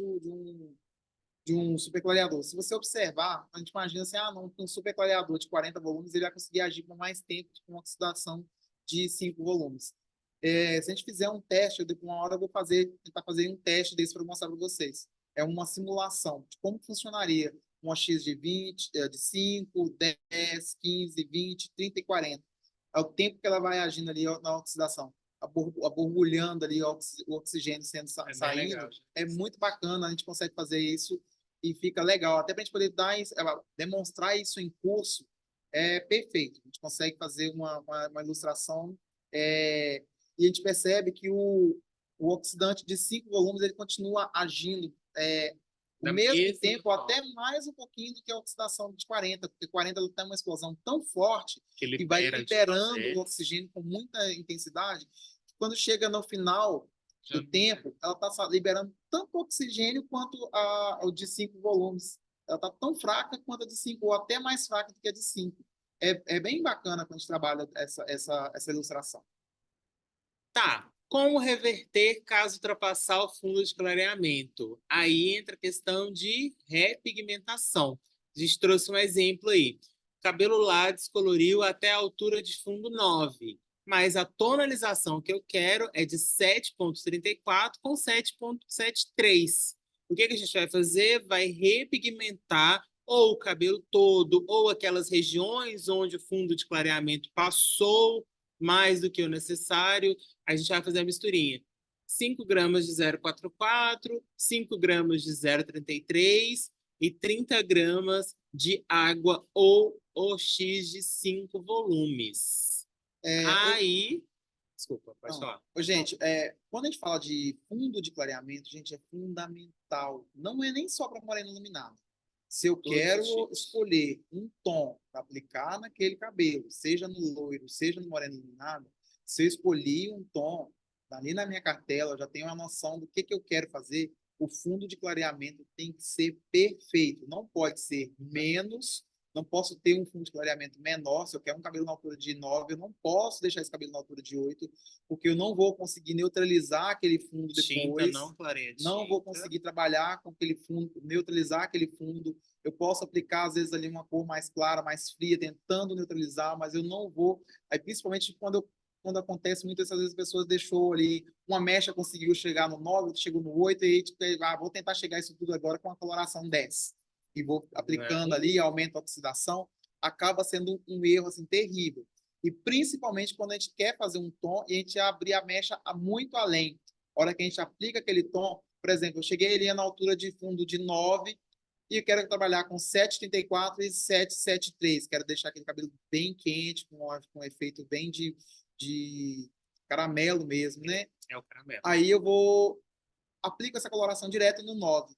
de um superclareador. Se você observar, a gente imagina assim, não, um superclareador de 40 volumes, ele vai conseguir agir por mais tempo com oxidação de 5 volumes. Se a gente fizer um teste, uma hora eu vou tentar fazer um teste desse para mostrar para vocês. É uma simulação de como funcionaria uma X de 20, de 5, 10, 15, 20, 30 e 40. É o tempo que ela vai agindo ali na oxidação, borbulhando ali o oxigênio saindo. É muito bacana, a gente consegue fazer isso e fica legal. Até para a gente poder demonstrar isso em curso, é perfeito. A gente consegue fazer uma ilustração e a gente percebe que o oxidante de 5 volumes ele continua agindo o Da mesmo mesma tempo, forma até mais um pouquinho do que a oxidação de 40, porque 40 ela tem uma explosão tão forte que e vai libera de liberando o fazer, oxigênio com muita intensidade, que quando chega no final já do tempo, ela está liberando tanto oxigênio quanto o de 5 volumes. Ela está tão fraca quanto a de 5, ou até mais fraca do que a de 5. É bem bacana quando a gente trabalha essa ilustração. tá. Como reverter caso ultrapassar o fundo de clareamento? Aí entra a questão de repigmentação. A gente trouxe um exemplo aí. O cabelo lá descoloriu até a altura de fundo 9, mas a tonalização que eu quero é de 7,34 com 7,73. O que a gente vai fazer? Vai repigmentar ou o cabelo todo, ou aquelas regiões onde o fundo de clareamento passou mais do que o necessário, a gente vai fazer a misturinha. 5 gramas de 0,44, 5 gramas de 0,33 e 30 gramas de água ou OX de 5 volumes. É, Aí, desculpa, pode não. falar. Ô, gente, quando a gente fala de fundo de clareamento, gente, é fundamental. Não é nem só para moreno iluminado. Se eu Todos os quero tipos. escolher um tom para aplicar naquele cabelo, seja no loiro, seja no moreno iluminado, se eu escolhi um tom, ali na minha cartela, eu já tenho uma noção do que eu quero fazer. O fundo de clareamento tem que ser perfeito. Não pode ser menos, não posso ter um fundo de clareamento menor. Se eu quero um cabelo na altura de 9, eu não posso deixar esse cabelo na altura de 8, porque eu não vou conseguir neutralizar aquele fundo Tinta depois. não clareia Não vou tinta. conseguir trabalhar com aquele fundo, neutralizar aquele fundo. Eu posso aplicar, às vezes, ali uma cor mais clara, mais fria, tentando neutralizar, mas eu não vou. Aí, principalmente quando acontece muitas vezes, as pessoas deixou ali, uma mecha conseguiu chegar no 9, chegou no 8, e aí, tipo, vou tentar chegar isso tudo agora com a coloração 10. E vou Né? aplicando ali, aumenta a oxidação, acaba sendo um erro assim, terrível. E principalmente quando a gente quer fazer um tom e a gente abrir a mecha muito além. A hora que a gente aplica aquele tom, por exemplo, eu cheguei ali na altura de fundo de 9 e eu quero trabalhar com 7,34 e 7,73. Quero deixar aquele cabelo bem quente, com um efeito bem de caramelo mesmo, né? É o caramelo. Aí eu vou aplico essa coloração direto no 9.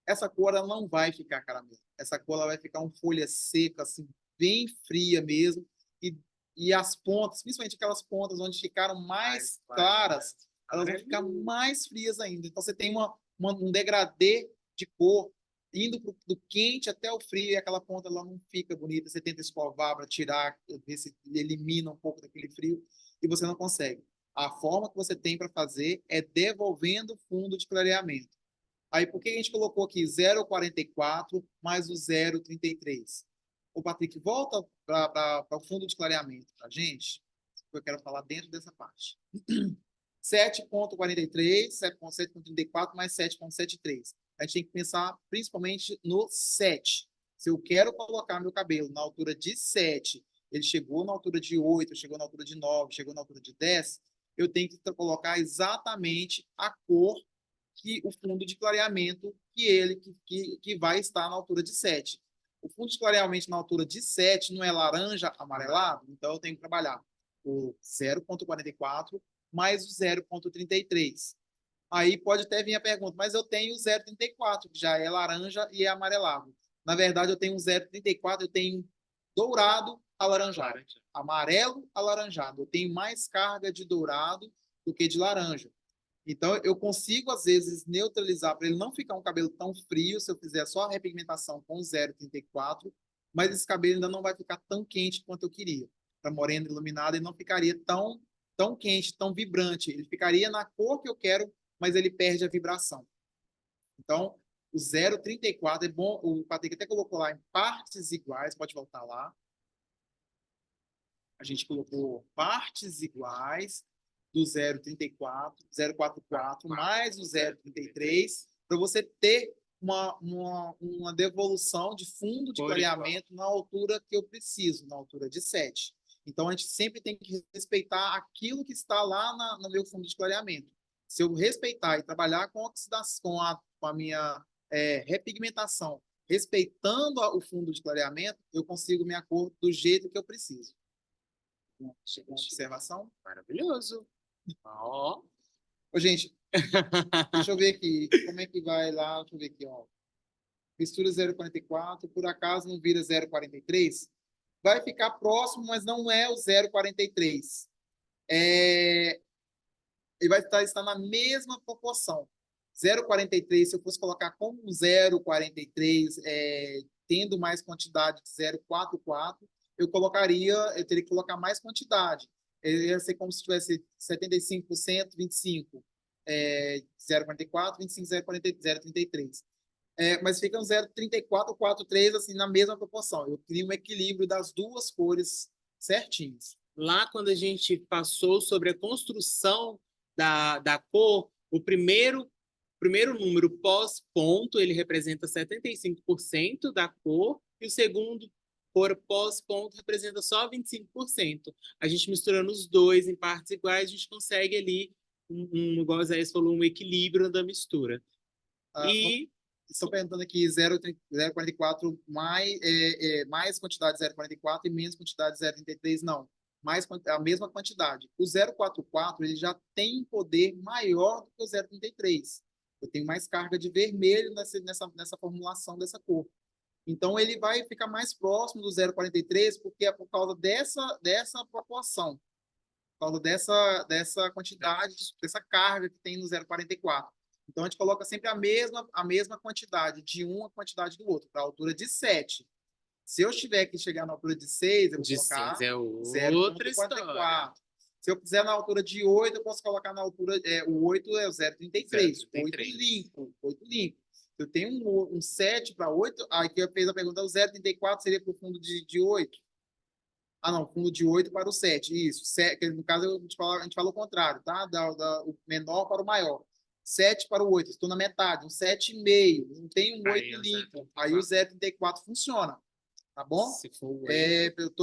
Essa cor ela não vai ficar caramelo. Essa cor ela vai ficar uma folha seca, assim, bem fria mesmo. E, e as pontas, principalmente aquelas pontas onde ficaram mais claras, elas vão ficar mais frias ainda. Então você tem um degradê de cor indo do quente até o frio e aquela ponta ela não fica bonita. Você tenta escovar para tirar, ver se elimina um pouco daquele frio e você não consegue. A forma que você tem para fazer é devolvendo o fundo de clareamento. Aí, por que a gente colocou aqui 0,44 mais o 0,33? O Patrick, volta para o fundo de clareamento para a gente, que eu quero falar dentro dessa parte. 7,43, 7,7,34 mais 7,73. A gente tem que pensar principalmente no 7. Se eu quero colocar meu cabelo na altura de 7, ele chegou na altura de 8, chegou na altura de 9, chegou na altura de 10, eu tenho que colocar exatamente a cor que o fundo de clareamento que vai estar na altura de 7. O fundo de clareamento na altura de 7 não é laranja amarelado, então eu tenho que trabalhar o 0,44 mais o 0,33. Aí pode até vir a pergunta, mas eu tenho o 0,34, que já é laranja e é amarelado. Na verdade, eu tenho um 0,34, eu tenho dourado alaranjado, amarelo alaranjado. Eu tenho mais carga de dourado do que de laranja. Então, eu consigo, às vezes, neutralizar para ele não ficar um cabelo tão frio se eu fizer só a repigmentação com 0,34, mas esse cabelo ainda não vai ficar tão quente quanto eu queria. Para moreno iluminado, ele não ficaria tão quente, tão vibrante. Ele ficaria na cor que eu quero, mas ele perde a vibração. Então, o 0,34 é bom, o Patrick até colocou lá em partes iguais, pode voltar lá. A gente colocou partes iguais do 0,44 mais o 0,33 para você ter uma devolução de fundo de clareamento na altura que eu preciso, na altura de 7. Então, a gente sempre tem que respeitar aquilo que está lá no meu fundo de clareamento. Se eu respeitar e trabalhar com oxidação, com a minha repigmentação, respeitando o fundo de clareamento, eu consigo minha cor do jeito que eu preciso. Uma observação? Maravilhoso. Ó. Ô, gente, deixa eu ver aqui. Como é que vai lá? Deixa eu ver aqui, ó. Mistura 0,44. Por acaso não vira 0,43? Vai ficar próximo, mas não é o 0,43. Ele vai estar na mesma proporção. 0,43, se eu fosse colocar como 0,43, tendo mais quantidade de 0,44, eu teria que colocar mais quantidade. Ele ia ser como se tivesse 75%, 25%, 0,44, 25, 0,33. Mas fica um 0,34, 4,3, assim, na mesma proporção. Eu crio um equilíbrio das duas cores certinhos. Lá, quando a gente passou sobre a construção da cor, o primeiro número pós-ponto, ele representa 75% da cor, e o segundo cor pós-ponto representa só 25%. A gente misturando os dois em partes iguais, a gente consegue ali, igual o Zé falou, um equilíbrio da mistura. Ah, E Estão perguntando aqui 0,44 mais quantidade de 0,44 e menos quantidade de 0,33. Não, a mesma quantidade. O 0,44 ele já tem poder maior do que o 0,33. Eu tenho mais carga de vermelho nessa formulação dessa cor. Então, ele vai ficar mais próximo do 0,43 porque é por causa dessa proporção, por causa dessa quantidade, dessa carga que tem no 0,44. Então, a gente coloca sempre a mesma quantidade de um a quantidade do outro, para a altura de 7. Se eu tiver que chegar na altura de 6, eu vou colocar 6 é outra 0,44. história. Se eu quiser na altura de 8, eu posso colocar na altura. O 8 é o 0,33. 8 limpo. 8 limpo. Eu tenho um 7 para 8. Aí que eu fiz a pergunta: o 0,34 seria para o fundo de 8? Ah, não, fundo de 8 para o 7. Isso. No caso, a gente fala o contrário, tá? O menor para o maior. 7 para o 8. Estou na metade. Um 7,5. Não tem um 8 limpo. Aí o 0,34 funciona. Tá bom? Se for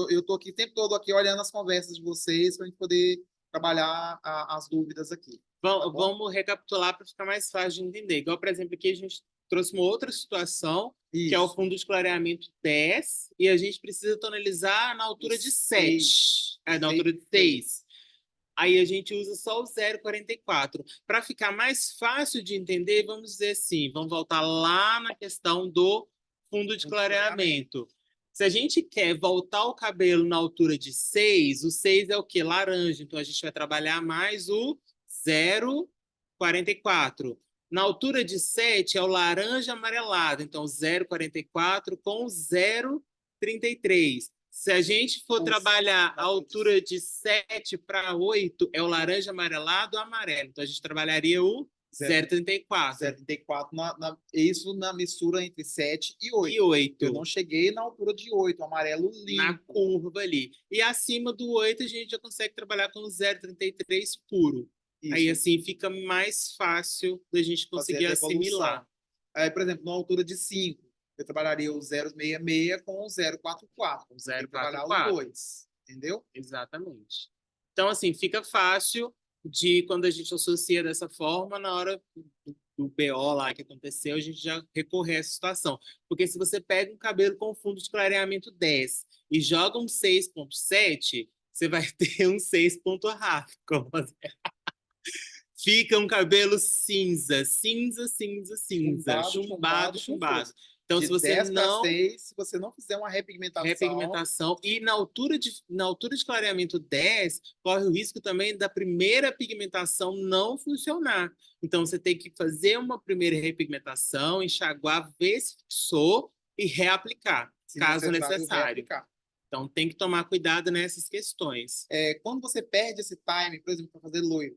Eu tô aqui o tempo todo aqui olhando as conversas de vocês para a gente poder trabalhar as dúvidas aqui. Tá vamos recapitular para ficar mais fácil de entender. Igual, por exemplo, aqui a gente trouxe uma outra situação, que é o fundo de clareamento 10, e a gente precisa tonalizar na altura de 7. Na altura de 6. Aí a gente usa só o 0,44. Para ficar mais fácil de entender, vamos dizer assim, vamos voltar lá na questão do fundo de clareamento. Se a gente quer voltar o cabelo na altura de 6, o 6 é o quê? Laranja. Então, a gente vai trabalhar mais o 0,44. Na altura de 7 é o laranja amarelado. Então, 0,44 com 0,33. Se a gente for trabalhar a altura de 7 para 8, é o laranja amarelado ou amarelo. Então, a gente trabalharia o 0,34. 0,34, isso na mistura entre 7 e 8. Eu não cheguei na altura de 8, amarelo limpo. Na curva ali. E acima do 8, a gente já consegue trabalhar com 0,33 puro. Isso. Aí, assim, fica mais fácil da gente conseguir assimilar. Aí, por exemplo, na altura de 5, eu trabalharia o 0,66 com o 0,44. O 0,44. Trabalhar os dois, entendeu? Exatamente. Então, assim, fica fácil de quando a gente associa dessa forma, na hora do BO lá que aconteceu, a gente já recorrer a essa situação. Porque se você pega um cabelo com fundo de clareamento 10 e joga um 6,7, você vai ter um 6 ponto rápido. Fica um cabelo cinza, chumbado. Então, se você não 6, se você não fizer uma repigmentação e na altura de clareamento 10, corre o risco também da primeira pigmentação não funcionar. Então, você tem que fazer uma primeira repigmentação, enxaguar, ver se fixou e reaplicar, caso necessário. Então, tem que tomar cuidado nessas questões. Quando você perde esse time, por exemplo, para fazer loiro,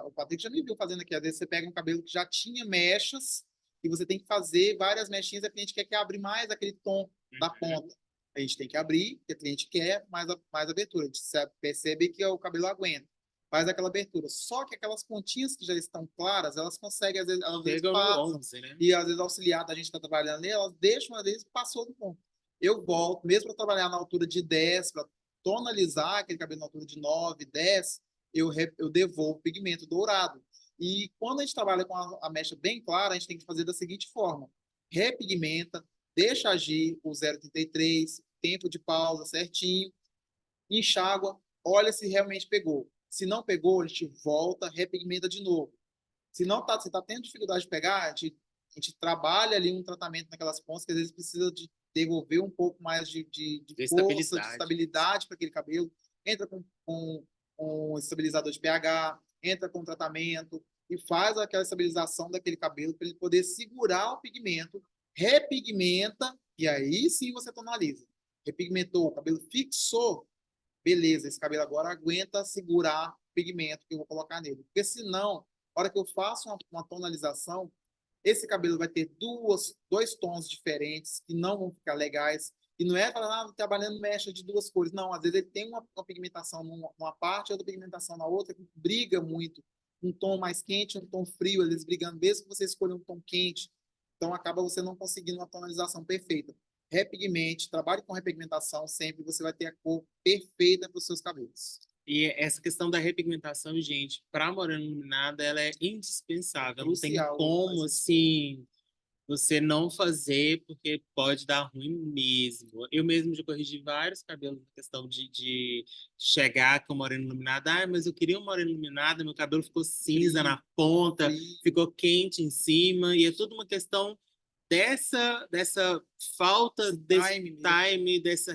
o Patrick já me viu fazendo aqui, às vezes você pega um cabelo que já tinha mechas, e você tem que fazer várias mechinhas, a cliente quer abrir mais aquele tom da ponta. A gente tem que abrir, porque a cliente quer mais abertura. A gente percebe que o cabelo aguenta. Faz aquela abertura. Só que aquelas pontinhas que já estão claras, elas conseguem, às vezes, passam, 11, né? E às vezes auxiliar a gente está trabalhando ali, elas deixam, às vezes, passou do ponto. Eu volto, mesmo para trabalhar na altura de 10, para tonalizar aquele cabelo na altura de 9, 10, eu devolvo o pigmento dourado. E quando a gente trabalha com a mecha bem clara, a gente tem que fazer da seguinte forma: repigmenta, deixa agir o 0,33, tempo de pausa certinho, enxágua, olha se realmente pegou. Se não pegou, a gente volta, repigmenta de novo. Se não tá, você está tendo dificuldade de pegar, a gente trabalha ali um tratamento naquelas pontas que às vezes precisa de devolver um pouco mais de força, de estabilidade para aquele cabelo. Entra com estabilizador de pH, entra com tratamento e faz aquela estabilização daquele cabelo para ele poder segurar o pigmento, repigmenta e aí sim você tonaliza. Repigmentou, o cabelo fixou, beleza, esse cabelo agora aguenta segurar o pigmento que eu vou colocar nele. Porque senão, na hora que eu faço uma tonalização, esse cabelo vai ter dois tons diferentes que não vão ficar legais. E não é trabalhando mecha de duas cores. Não, às vezes ele tem uma pigmentação numa parte, outra pigmentação na outra, que briga muito. Um tom mais quente, um tom frio, eles brigando, mesmo que você escolha um tom quente. Então, acaba você não conseguindo uma tonalização perfeita. Repigmente, trabalhe com repigmentação sempre, você vai ter a cor perfeita para os seus cabelos. E essa questão da repigmentação, gente, para morena iluminada, ela é indispensável. Crucial, não tem como, assim, você não fazer, porque pode dar ruim mesmo. Eu mesmo já corrigi vários cabelos na questão de chegar com o moreno iluminado. Ah, mas eu queria um moreno iluminado, meu cabelo ficou cinza na ponta, ficou quente em cima, e é tudo uma questão dessa falta desse time, dessa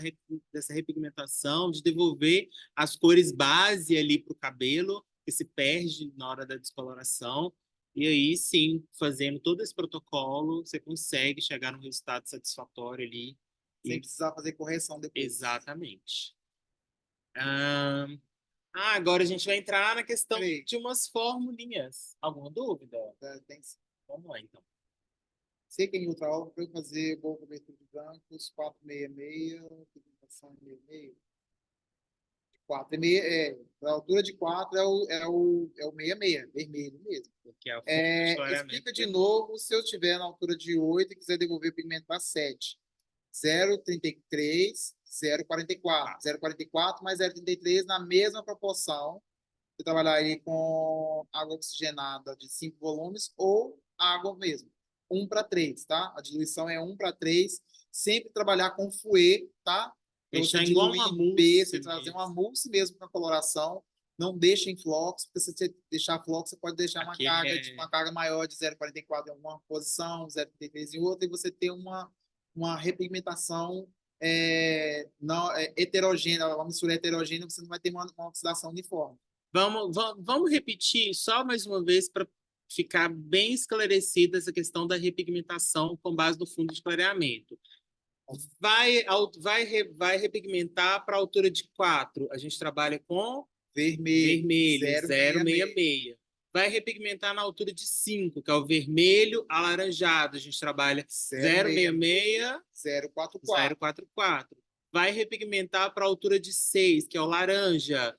repigmentação, de devolver as cores base ali para o cabelo, que se perde na hora da descoloração. E aí, sim, fazendo todo esse protocolo, você consegue chegar num resultado satisfatório ali. Sem precisar fazer correção depois. Exatamente. Agora a gente vai entrar na questão de umas formulinhas. Alguma dúvida? Tem sim. Vamos lá, então. Sei que em outra aula para eu fazer boa cobertura de brancos, 466, pigmentação 66. 4,5, a altura de 4 é o 66, vermelho mesmo. Que é o explica de novo, se eu estiver na altura de 8 e quiser devolver o pigmento para 7. 0,33, 0,44. 0,44 mais 0,33 na mesma proporção. Você trabalhar aí com água oxigenada de 5 volumes ou água mesmo. 1:3, tá? A diluição é 1:3. Sempre trabalhar com fouet, tá? Deixar igual uma mousse. Você trazer uma mousse mesmo para coloração. Não deixa em flocos, porque se você deixar flocos, você pode deixar uma carga maior de 0,44 em uma posição, 0,33 em outra, e você ter uma repigmentação não, heterogênea, uma mistura heterogênea, você não vai ter uma oxidação uniforme. Vamos repetir só mais uma vez para ficar bem esclarecida essa questão da repigmentação com base no fundo de clareamento. Vai repigmentar para a altura de 4. A gente trabalha com vermelho 0,66. Vai repigmentar na altura de 5, que é o vermelho alaranjado. A gente trabalha 0,66, 0,44. Vai repigmentar para a altura de 6, que é o laranja,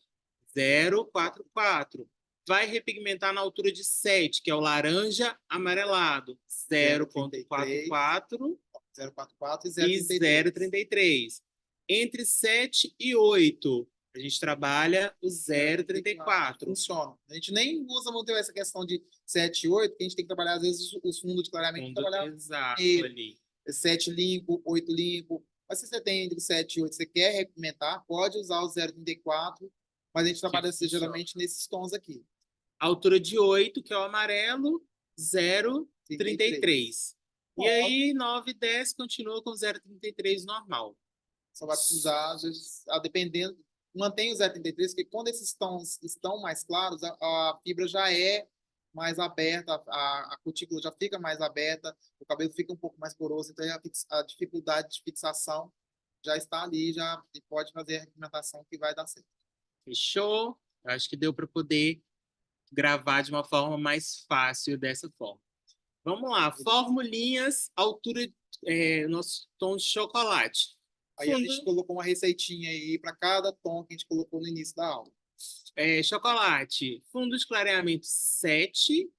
0,44. Vai repigmentar na altura de 7, que é o laranja amarelado, 0,44. 0,44 e 0,33. Entre 7 e 8, a gente trabalha o 0,34. Funciona. A gente nem usa muito essa questão de 7 e 8, porque a gente tem que trabalhar, às vezes, os fundos de clareamento. Exato, ali. 7 limpo, 8 limpo. Mas se você tem entre 7 e 8, você quer repigmentar, pode usar o 0,34, mas a gente trabalha geralmente nesses tons aqui. A altura de 8, que é o amarelo, 0,33. E aí, 9 e 10 continua com 0,33 normal. Só vai precisar, às vezes, dependendo, mantém o 0,33, porque quando esses tons estão mais claros, a fibra já é mais aberta, a cutícula já fica mais aberta, o cabelo fica um pouco mais poroso, então a dificuldade de fixação já está ali, já pode fazer a repigmentação que vai dar certo. Fechou? Eu acho que deu para poder gravar de uma forma mais fácil dessa forma. Vamos lá, formulinhas, altura, nosso tom de chocolate. Aí a gente colocou uma receitinha aí para cada tom que a gente colocou no início da aula. Chocolate, fundo de clareamento 7,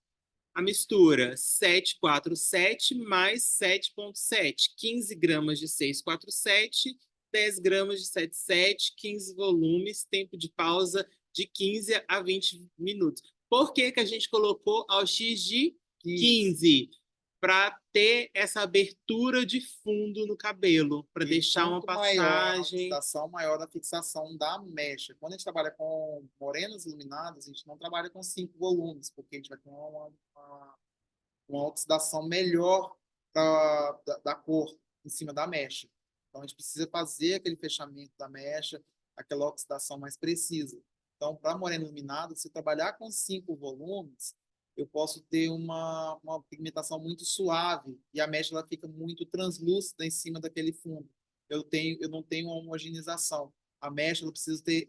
a mistura 747 mais 7,7, 15 gramas de 647, 10 gramas de 77, 15 volumes, tempo de pausa de 15 a 20 minutos. Por que a gente colocou ao X de 15? Para ter essa abertura de fundo no cabelo, para deixar uma passagem. Maior na fixação da mecha. Quando a gente trabalha com morenos iluminados, a gente não trabalha com 5 volumes, porque a gente vai ter uma oxidação melhor da cor em cima da mecha. Então, a gente precisa fazer aquele fechamento da mecha, aquela oxidação mais precisa. Então, para moreno iluminado, se trabalhar com 5 volumes, eu posso ter uma pigmentação muito suave e a mecha ela fica muito translúcida em cima daquele fundo. Eu não tenho uma homogeneização. A mecha, eu preciso que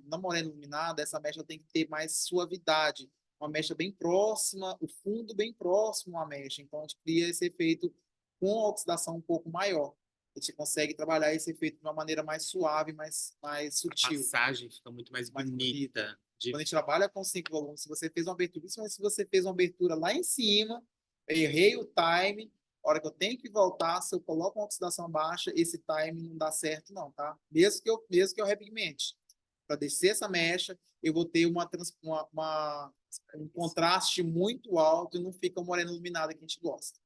na morena iluminada, essa mecha tem que ter mais suavidade, uma mecha bem próxima, o fundo bem próximo à mecha. Então, a gente cria esse efeito com a oxidação um pouco maior. A gente consegue trabalhar esse efeito de uma maneira mais suave, mais sutil. A passagem fica muito mais bonita. Quando a gente trabalha com 5 volumes, se você fez uma abertura, principalmente se você fez uma abertura lá em cima, errei o time, a hora que eu tenho que voltar, se eu coloco uma oxidação baixa, esse time não dá certo não, tá? Mesmo que eu repigmente. Para descer essa mecha, eu vou ter um contraste muito alto e não fica um moreno iluminado que a gente gosta.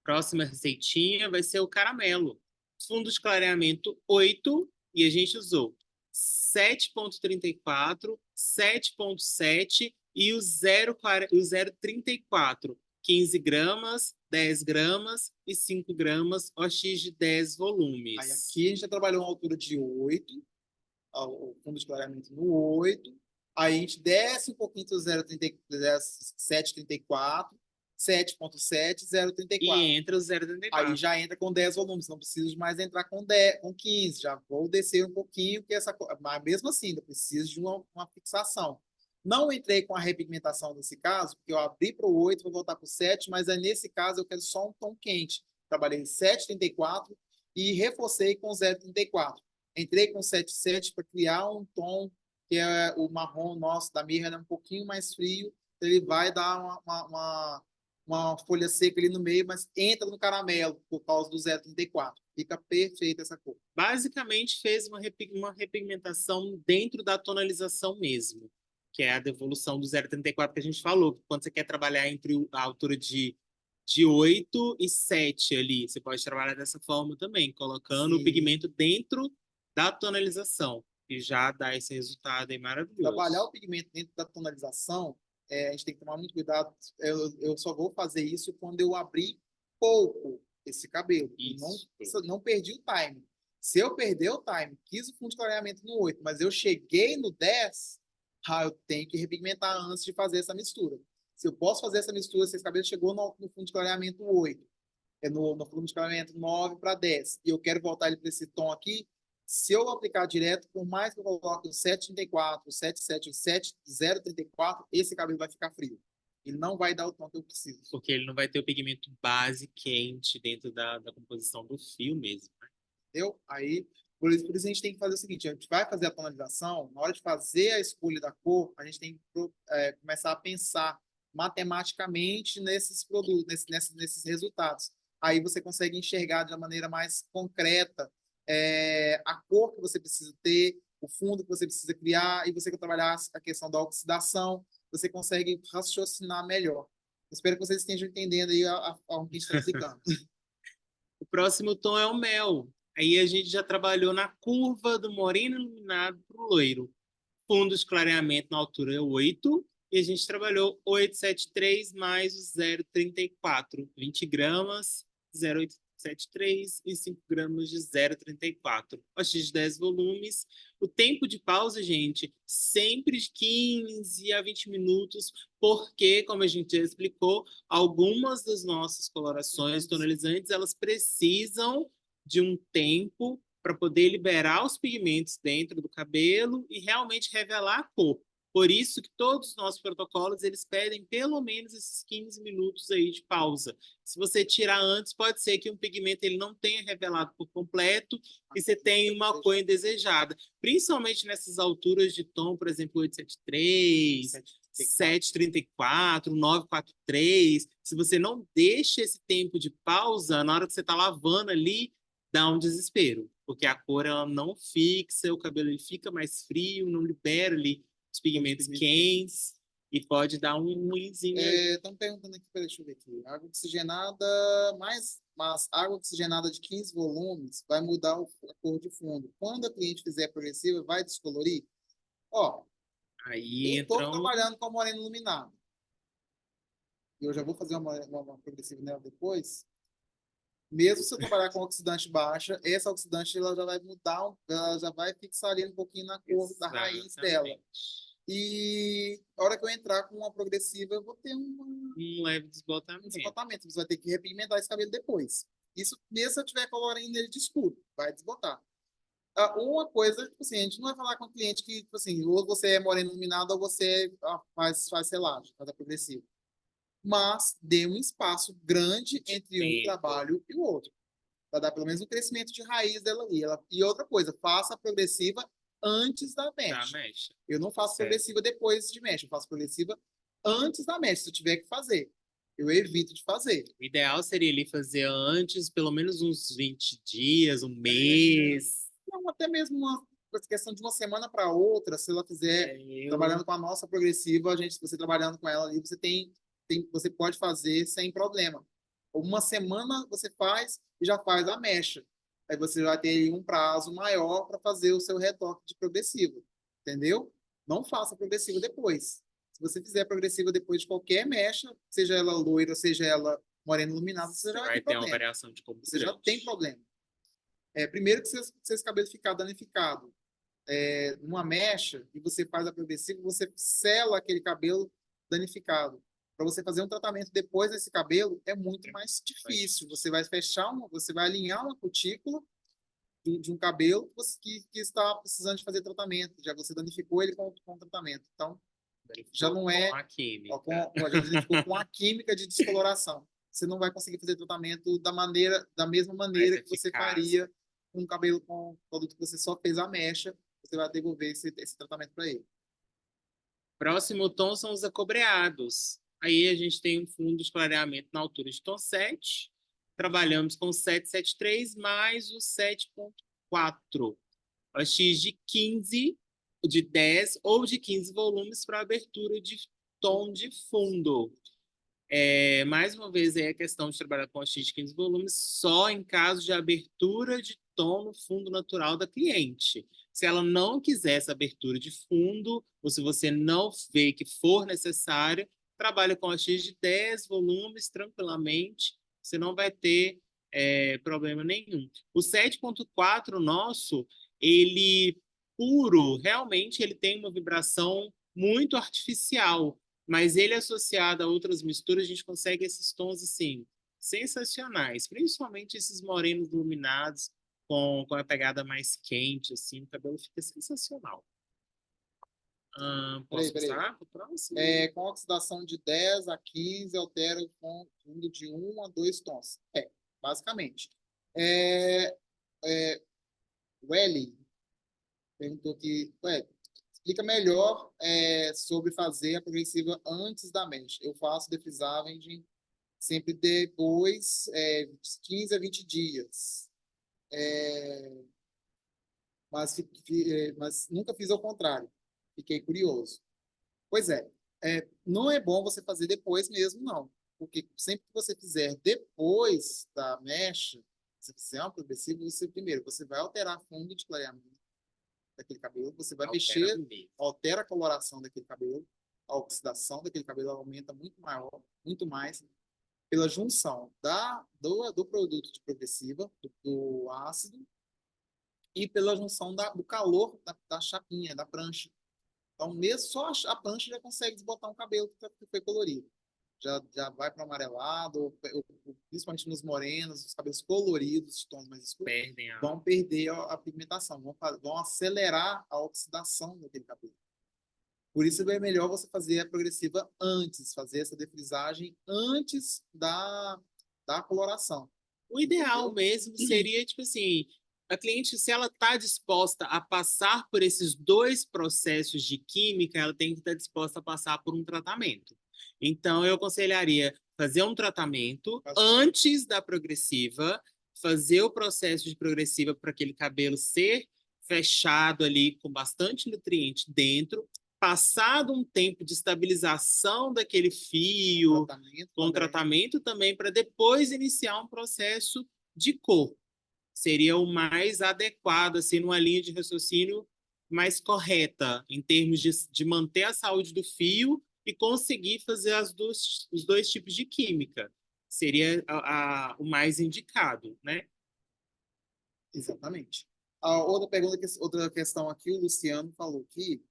Próxima receitinha vai ser o caramelo. Fundo de clareamento 8, e a gente usou 7,34, 7,7 e o 0,34. 15 gramas, 10 gramas e 5 gramas, OX de 10 Aí volumes. aqui a gente já trabalhou uma altura de 8, o fundo de clareamento no 8. Aí a gente desce um pouquinho do 7,34, 7,7, E 0,34. entra o Aí 0,34. já entra com 10 volumes, não preciso mais entrar com 10, com 15, já vou descer um pouquinho, mas mesmo assim, ainda preciso de uma fixação. Não entrei com a repigmentação nesse caso, porque eu abri para o 8, vou voltar para o 7, mas aí nesse caso eu quero só um tom quente. Trabalhei 7,34 e reforcei com 0,34. Entrei com 7,7 para criar um tom que é o marrom nosso da mirra, um pouquinho mais frio, ele vai dar uma folha seca ali no meio, mas entra no caramelo por causa do 0,34. Fica perfeita essa cor. Basicamente fez uma repigmentação dentro da tonalização mesmo, que é a devolução do 0,34 que a gente falou. Quando você quer trabalhar entre a altura de 8 e 7 ali, você pode trabalhar dessa forma também, colocando o Sim. pigmento dentro da tonalização, e já dá esse resultado aí maravilhoso. Trabalhar o pigmento dentro da tonalização, a gente tem que tomar muito cuidado. Eu só vou fazer isso quando eu abrir pouco esse cabelo. Não perdi o time. Se eu perder o time, quis o fundo de clareamento no 8, mas eu cheguei no 10, eu tenho que repigmentar antes de fazer essa mistura. Se eu posso fazer essa mistura, se esse cabelo chegou no fundo de clareamento 8, no fundo de clareamento 9 para 10, e eu quero voltar ele para esse tom aqui, se eu aplicar direto, por mais que eu coloque o 7,34, o 7,7, o 7,034, esse cabelo vai ficar frio. Ele não vai dar o tom que eu preciso. Porque ele não vai ter o pigmento base quente dentro da composição do fio mesmo, né? Entendeu? Aí, por isso a gente tem que fazer o seguinte, a gente vai fazer a tonalização, na hora de fazer a escolha da cor, a gente tem que começar a pensar matematicamente nesses produtos, nesses resultados. Aí você consegue enxergar de uma maneira mais concreta a cor que você precisa ter, o fundo que você precisa criar, e você que trabalhar a questão da oxidação, você consegue raciocinar melhor. Espero que vocês estejam entendendo aí a forma que a gente está explicando. O próximo tom é o mel. Aí a gente já trabalhou na curva do moreno iluminado para o loiro. Fundo de clareamento na altura é 8, e a gente trabalhou 873 mais o 0,34. 20 gramas, 0,873 e 5 gramas de 0,34. OX de 10 volumes. O tempo de pausa, gente, sempre de 15 a 20 minutos, porque, como a gente já explicou, algumas das nossas colorações tonalizantes, elas precisam de um tempo para poder liberar os pigmentos dentro do cabelo e realmente revelar a cor. Por isso que todos os nossos protocolos, eles pedem pelo menos esses 15 minutos aí de pausa. Se você tirar antes, pode ser que um pigmento ele não tenha revelado por completo e você tenha uma cor indesejada. Principalmente nessas alturas de tom, por exemplo, 873, 734, 943. Se você não deixa esse tempo de pausa, na hora que você está lavando ali, dá um desespero, porque a cor ela não fixa, o cabelo ele fica mais frio, não libera ali os pigmentos quentes e pode dar um ruinzinho. Estão perguntando aqui, deixa eu ver aqui. Água oxigenada, mas água oxigenada de 15 volumes vai mudar a cor de fundo. Quando a cliente fizer progressiva, vai descolorir? Ó, aí eu estou então trabalhando com a morena iluminada. Eu já vou fazer uma progressiva nela depois. Mesmo se eu trabalhar com oxidante baixa, essa oxidante ela já vai mudar, ela já vai fixar ali um pouquinho na cor da raiz dela. E a hora que eu entrar com uma progressiva, eu vou ter um leve desbotamento. Você vai ter que repigmentar esse cabelo depois. Isso mesmo se eu tiver colorindo ele de escuro, vai desbotar. Uma coisa, tipo assim, a gente não vai falar com o cliente que, tipo assim, ou você é moreno iluminado ou você faz selagem, faz a progressiva. Mas dê um espaço grande entre um trabalho e o outro. Para dar pelo menos um crescimento de raiz dela ali. E outra coisa, faça a progressiva antes da mecha. Eu não faço progressiva depois de mecha, eu faço progressiva antes da mecha, se eu tiver que fazer. Eu evito de fazer. O ideal seria ele fazer antes, pelo menos uns 20 dias, um mês. Não, até mesmo uma questão de uma semana para outra, se ela fizer trabalhando com a nossa progressiva, você trabalhando com ela ali, você pode fazer sem problema. Uma semana você faz e já faz a mecha. Aí você vai ter aí um prazo maior para fazer o seu retoque de progressiva, entendeu? Não faça progressiva depois. Se você fizer progressiva depois de qualquer mecha, seja ela loira, seja ela morena iluminada, você já vai ter Vai ter uma problema. variação de cor muito Você já tem grande. problema. Primeiro que seus cabelos ficar danificados numa mecha e você faz a progressiva, você sela aquele cabelo danificado. Para você fazer um tratamento depois desse cabelo é muito mais difícil. Você vai você vai alinhar uma cutícula de um cabelo que está precisando de fazer tratamento. Já você danificou ele com o tratamento. Então, já não Com é, a química. já danificou com a química de descoloração. Você não vai conseguir fazer tratamento da mesma Mais maneira que você eficaz. faria com um cabelo com produto que você só fez a mecha, você vai devolver esse tratamento para ele. Próximo tom são os acobreados. Aí a gente tem um fundo de clareamento na altura de tom 7. Trabalhamos com 773 mais o 7.4. A X de 15, de 10 ou de 15 volumes para abertura de tom de fundo. Mais uma vez, aí a questão de trabalhar com a X de 15 volumes só em caso de abertura de tom no fundo natural da cliente. Se ela não quiser essa abertura de fundo, ou se você não vê que for necessário, trabalhe com a X de 10 volumes tranquilamente, você não vai ter problema nenhum. O 7.4 nosso, ele puro, realmente ele tem uma vibração muito artificial, mas ele associado a outras misturas, a gente consegue esses tons assim sensacionais, principalmente esses morenos iluminados com a pegada mais quente, assim, o cabelo fica sensacional. Posso Peraí. passar para o próximo? Com oxidação de 10 a 15, altera o fundo de 1 a 2 tons. Basicamente. É, o L perguntou aqui, explica melhor sobre fazer a progressiva antes da mesh. Eu faço defrisagem sempre depois de 15 a 20 dias. Mas nunca fiz ao contrário. Fiquei curioso. Pois não é bom você fazer depois mesmo, não. Porque sempre que você fizer depois da mecha, se fizer uma progressiva, você vai alterar fundo de clareamento daquele cabelo, você vai Altera mexer, mesmo. altera a coloração daquele cabelo, a oxidação daquele cabelo aumenta muito mais, pela junção do produto de progressiva, do ácido, e pela junção do calor da chapinha, da prancha. Então, mesmo só a prancha já consegue desbotar um cabelo que foi colorido. Já vai para o amarelado, principalmente nos morenos, os cabelos coloridos, de tons mais escuros, Perdem vão perder a pigmentação, vão acelerar a oxidação daquele cabelo. Por isso é melhor você fazer a progressiva antes, fazer essa defrisagem antes da coloração. O ideal mesmo seria, tipo assim, a cliente, se ela está disposta a passar por esses dois processos de química, ela tem que estar disposta a passar por um tratamento. Então, eu aconselharia fazer um tratamento antes da progressiva, fazer o processo de progressiva para aquele cabelo ser fechado ali com bastante nutriente dentro, passado um tempo de estabilização daquele fio, com tratamento também, para depois iniciar um processo de cor. Seria o mais adequado, assim, numa linha de raciocínio mais correta, em termos de manter a saúde do fio e conseguir fazer os dois tipos de química. Seria o mais indicado, né? Exatamente. Outra questão aqui, o Luciano falou que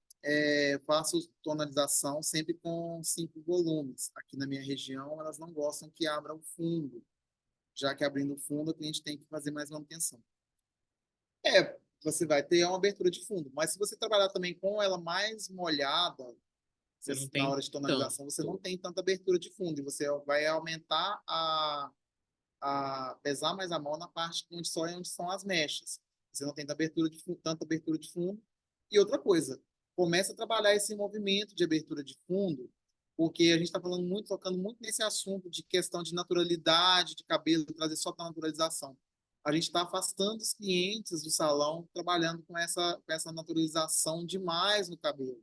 faço tonalização sempre com 5 volumes. Aqui na minha região, elas não gostam que abra o fundo, já que abrindo o fundo, a cliente tem que fazer mais manutenção. Você vai ter uma abertura de fundo, mas se você trabalhar também com ela mais molhada, na hora de tonalização, você não tem tanta abertura de fundo, e você vai aumentar a pesar mais a mão na parte onde são as mechas. Você não tem tanta abertura de fundo. E outra coisa, começa a trabalhar esse movimento de abertura de fundo, porque a gente está tocando muito nesse assunto de questão de naturalidade de cabelo, trazer só para naturalização. A gente está afastando os clientes do salão, trabalhando com essa naturalização demais no cabelo.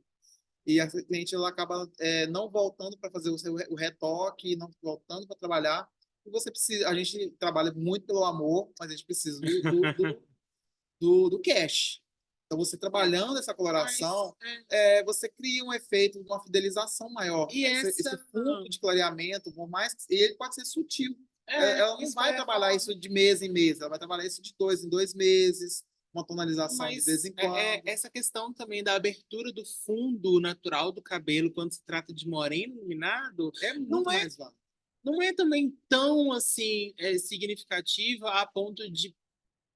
E a cliente ela acaba não voltando para fazer o retoque, não voltando para trabalhar, E você precisa, a gente trabalha muito pelo amor, mas a gente precisa do cash. Então, você trabalhando essa Mas, coloração, você cria um efeito, uma fidelização maior. e Esse essa. fundo de clareamento, por mais que ele pode ser sutil. Ela não Isso que eu vai ia trabalhar falar. isso de mês em mês, ela vai trabalhar isso de 2 em 2 meses, uma tonalização de vez Mas em quando. essa questão também da abertura do fundo natural do cabelo, quando se trata de moreno iluminado, É não muito é, mais válido. não é também tão assim significativa a ponto de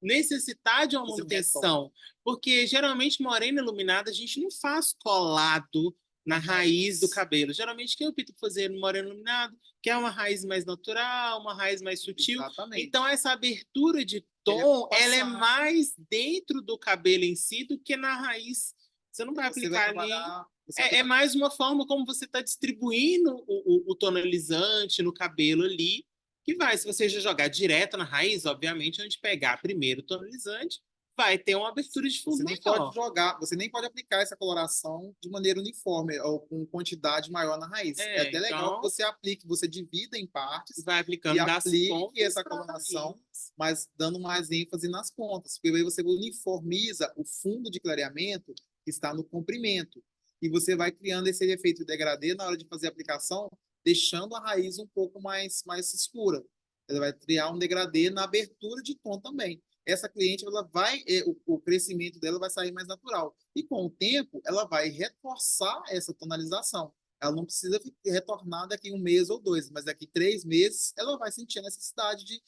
necessitar de uma Fazer um retoque manutenção, porque geralmente morena iluminada a gente não faz colado na na raiz do raiz. cabelo. Geralmente quem opta por fazer no moreno iluminado quer uma raiz mais natural, uma raiz mais sutil. Então Exatamente. essa abertura de Ele é para tom, ela é passar. mais dentro do cabelo em si do que na raiz. Você não vai Você vai aplicar ali. trabalhar, você É aplica mais uma forma como você está distribuindo o tonalizante no cabelo ali que vai, se você já jogar direto na raiz, obviamente, onde pegar primeiro o tonalizante, vai ter uma abertura de fundo Você nem pode maior. jogar, você nem pode aplicar essa coloração de maneira uniforme ou com quantidade maior na raiz. É até legal que Então, você aplique, você divida em partes vai e aplicando das aplique pontas essa para a coloração, raiz. mas dando mais ênfase nas pontas, porque aí você uniformiza o fundo de clareamento que está no comprimento e você vai criando esse efeito degradê na hora de fazer a aplicação, deixando a raiz um pouco mais escura. Ela vai criar um degradê na abertura de tom também. Essa cliente ela vai o crescimento dela vai sair mais natural e com o tempo ela vai reforçar essa tonalização. Ela não precisa retornar daqui 1 mês ou 2, mas daqui 3 meses ela vai sentir a necessidade de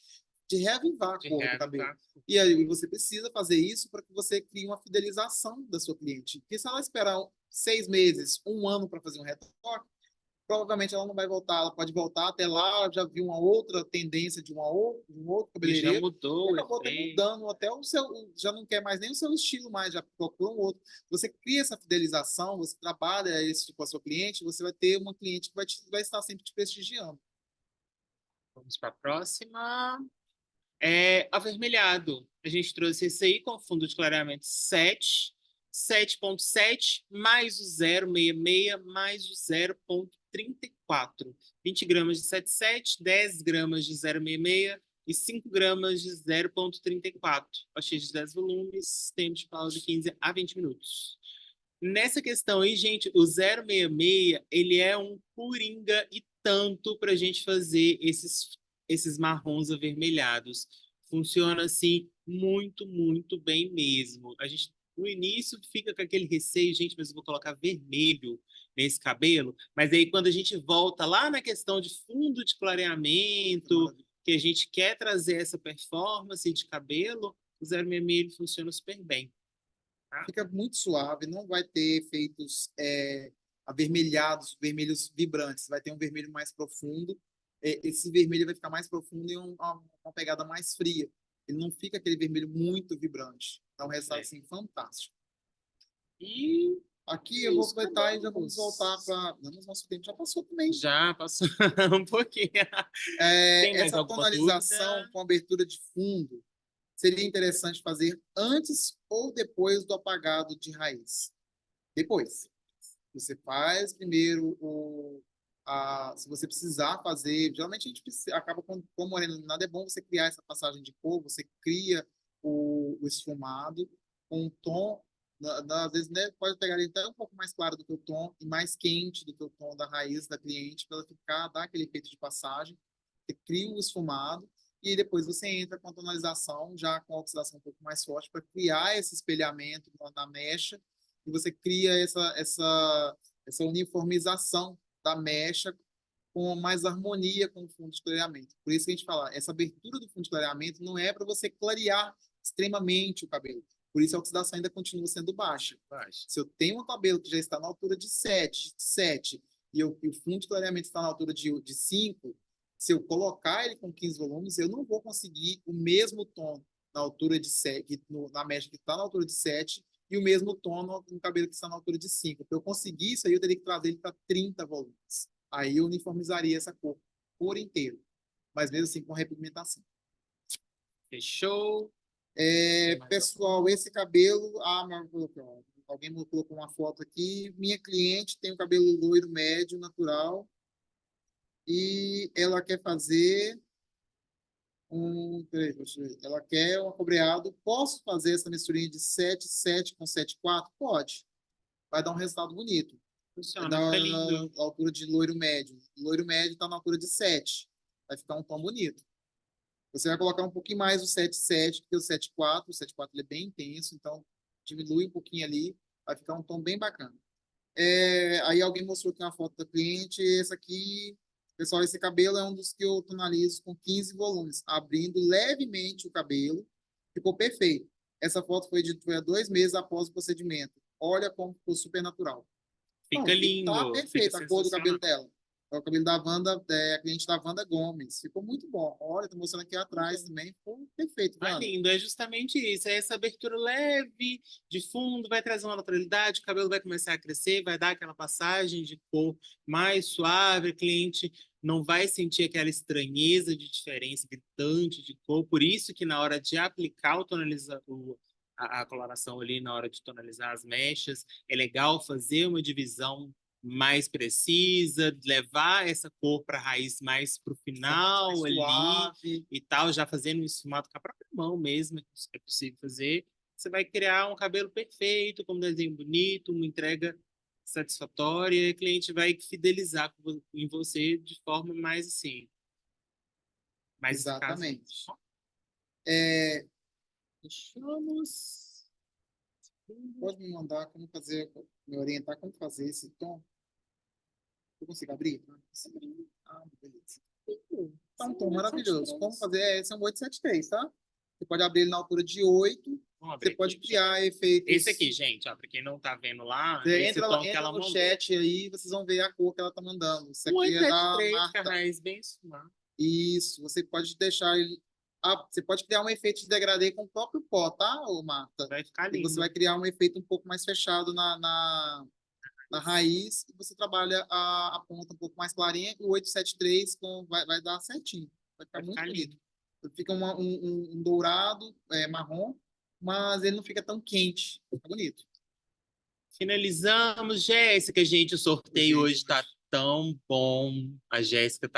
reavivar a De cor do cabelo. reavivar. E aí você precisa fazer isso para que você crie uma fidelização da sua cliente. Porque se ela esperar 6 meses, 1 ano para fazer um retoque, provavelmente ela não vai voltar. Ela pode voltar até lá, ela já viu uma outra tendência de um outro E já cabeleireiro e mudou o acabou até efeito. mudando até o seu, já não quer mais nem o seu estilo mais, já procura um outro. Você cria essa fidelização, você trabalha isso com a sua cliente, você vai ter uma cliente que vai estar sempre te prestigiando. Vamos para a próxima. Avermelhado. A gente trouxe esse aí com fundo de clareamento 7, 7,7 mais o 0,66 mais o 0,34. 20 gramas de 7,7, 10 gramas de 0,66 e 5 gramas de 0,34. Achei de 10 volumes, tempo de pausa de 15 a 20 minutos. Nessa questão aí, gente, o 066, ele é um coringa e tanto para a gente fazer esses marrons avermelhados. Funciona assim muito, muito bem mesmo. A gente no início fica com aquele receio, gente, mas eu vou colocar vermelho nesse cabelo. Mas aí quando a gente volta lá na questão de fundo de clareamento, que a gente quer trazer essa performance de cabelo, o 066 funciona super bem. Tá? Fica muito suave, não vai ter efeitos avermelhados, vermelhos vibrantes, vai ter um vermelho mais profundo. Esse vermelho vai ficar mais profundo e uma pegada mais fria. Ele não fica aquele vermelho muito vibrante. Então, é um resultado assim, fantástico. E Aqui eu vou aproveitar e já vamos voltar para. Nosso tempo já passou também. já passou um pouquinho. Tem mais Essa alguma tonalização dúvida? com abertura de fundo seria interessante fazer antes ou depois do apagado de raiz? Depois. Você faz primeiro se você precisar fazer, geralmente a gente acaba com moreno iluminado, é bom você criar essa passagem de cor, você cria o esfumado com um tom, às vezes né, pode pegar ele até um pouco mais claro do que o tom e mais quente do que o tom da raiz da cliente, para ela dar aquele efeito de passagem. Você cria o esfumado e depois você entra com a tonalização, já com a oxidação um pouco mais forte, para criar esse espelhamento na mecha e você cria essa uniformização da mecha com mais harmonia com o fundo de clareamento. Por isso que a gente fala, essa abertura do fundo de clareamento não é para você clarear extremamente o cabelo. Por isso a oxidação ainda continua sendo baixa. Se eu tenho um cabelo que já está na altura de 7 e o fundo de clareamento está na altura de 5, se eu colocar ele com 15 volumes, eu não vou conseguir o mesmo tom na altura de 7, na mecha que está na altura de 7 e o mesmo tom no cabelo que está na altura de 5. Para eu conseguir isso aí, eu teria que trazer ele para 30 volumes. Aí eu uniformizaria essa cor por inteiro, mas mesmo assim com repigmentação. Fechou. Pessoal, esse cabelo, alguém me colocou uma foto aqui. Minha cliente tem um cabelo loiro médio, natural, e ela quer fazer Peraí, deixa eu ver. Ela quer um acobreado. Posso fazer essa misturinha de 7,7 com 7,4? Pode. Vai dar um resultado bonito. Vai Funciona, dar fica lindo. a altura de loiro médio. Loiro médio está na altura de 7. Vai ficar um tom bonito. Você vai colocar um pouquinho mais o 7,7 que o 7,4. O 7,4 ele é bem intenso, então diminui um pouquinho ali. Vai ficar um tom bem bacana. Aí alguém mostrou aqui uma foto da cliente. Esse aqui, pessoal, esse cabelo é um dos que eu tonalizo com 15 volumes, abrindo levemente o cabelo. Ficou perfeito. Essa foto foi há 2 meses após o procedimento. Olha como ficou super natural. Fica Não, e tá lindo, fica perfeita a cor do cabelo sensacional. dela. É o cabelo da Wanda, a cliente da Wanda Gomes. Ficou muito bom. Olha, tô mostrando aqui atrás também. Ficou perfeito, Ah, Wanda. lindo, é justamente isso. É essa abertura leve de fundo, vai trazer uma naturalidade, o cabelo vai começar a crescer, vai dar aquela passagem de cor mais suave, o cliente não vai sentir aquela estranheza de diferença gritante de cor. Por isso que na hora de aplicar o tonalizador, a coloração ali, na hora de tonalizar as mechas, é legal fazer uma divisão mais precisa, levar essa cor para a raiz mais para o Mais final ali suave. e tal, já fazendo isso esfumado com a própria mão mesmo, é possível fazer. Você vai criar um cabelo perfeito, com um desenho bonito, uma entrega satisfatória, e o cliente vai fidelizar em você de forma mais assim, mais eficaz. Exatamente. É, deixamos. Pode me mandar como fazer, me orientar como fazer esse tom? Eu consigo abrir? Sim. Ah, beleza. Tá um tom maravilhoso. Como fazer? Esse é um 873, tá? Você pode abrir ele na altura de 8. Vamos abrir Você pode aqui, gente. criar Esse efeitos. aqui, gente, ó, para quem não tá vendo lá, Você esse entra, tom que entra ela no mandou. chat aí, vocês vão ver a cor que ela tá mandando. Isso Um aqui é da 873, que é a Marta. raiz bem esfumada. Isso. Você pode deixar ele. Ah, você pode criar um efeito de degradê com o próprio pó, tá, ô Marta? Vai ficar E você lindo. vai criar um efeito um pouco mais fechado na raiz e você trabalha a ponta um pouco mais clarinha e o 873 vai dar certinho. Vai ficar Vai muito ficar bonito. lindo. Fica um dourado, marrom, mas ele não fica tão quente. Fica bonito. Finalizamos, Jéssica, gente. O sorteio hoje está tão bom. A Jéssica tá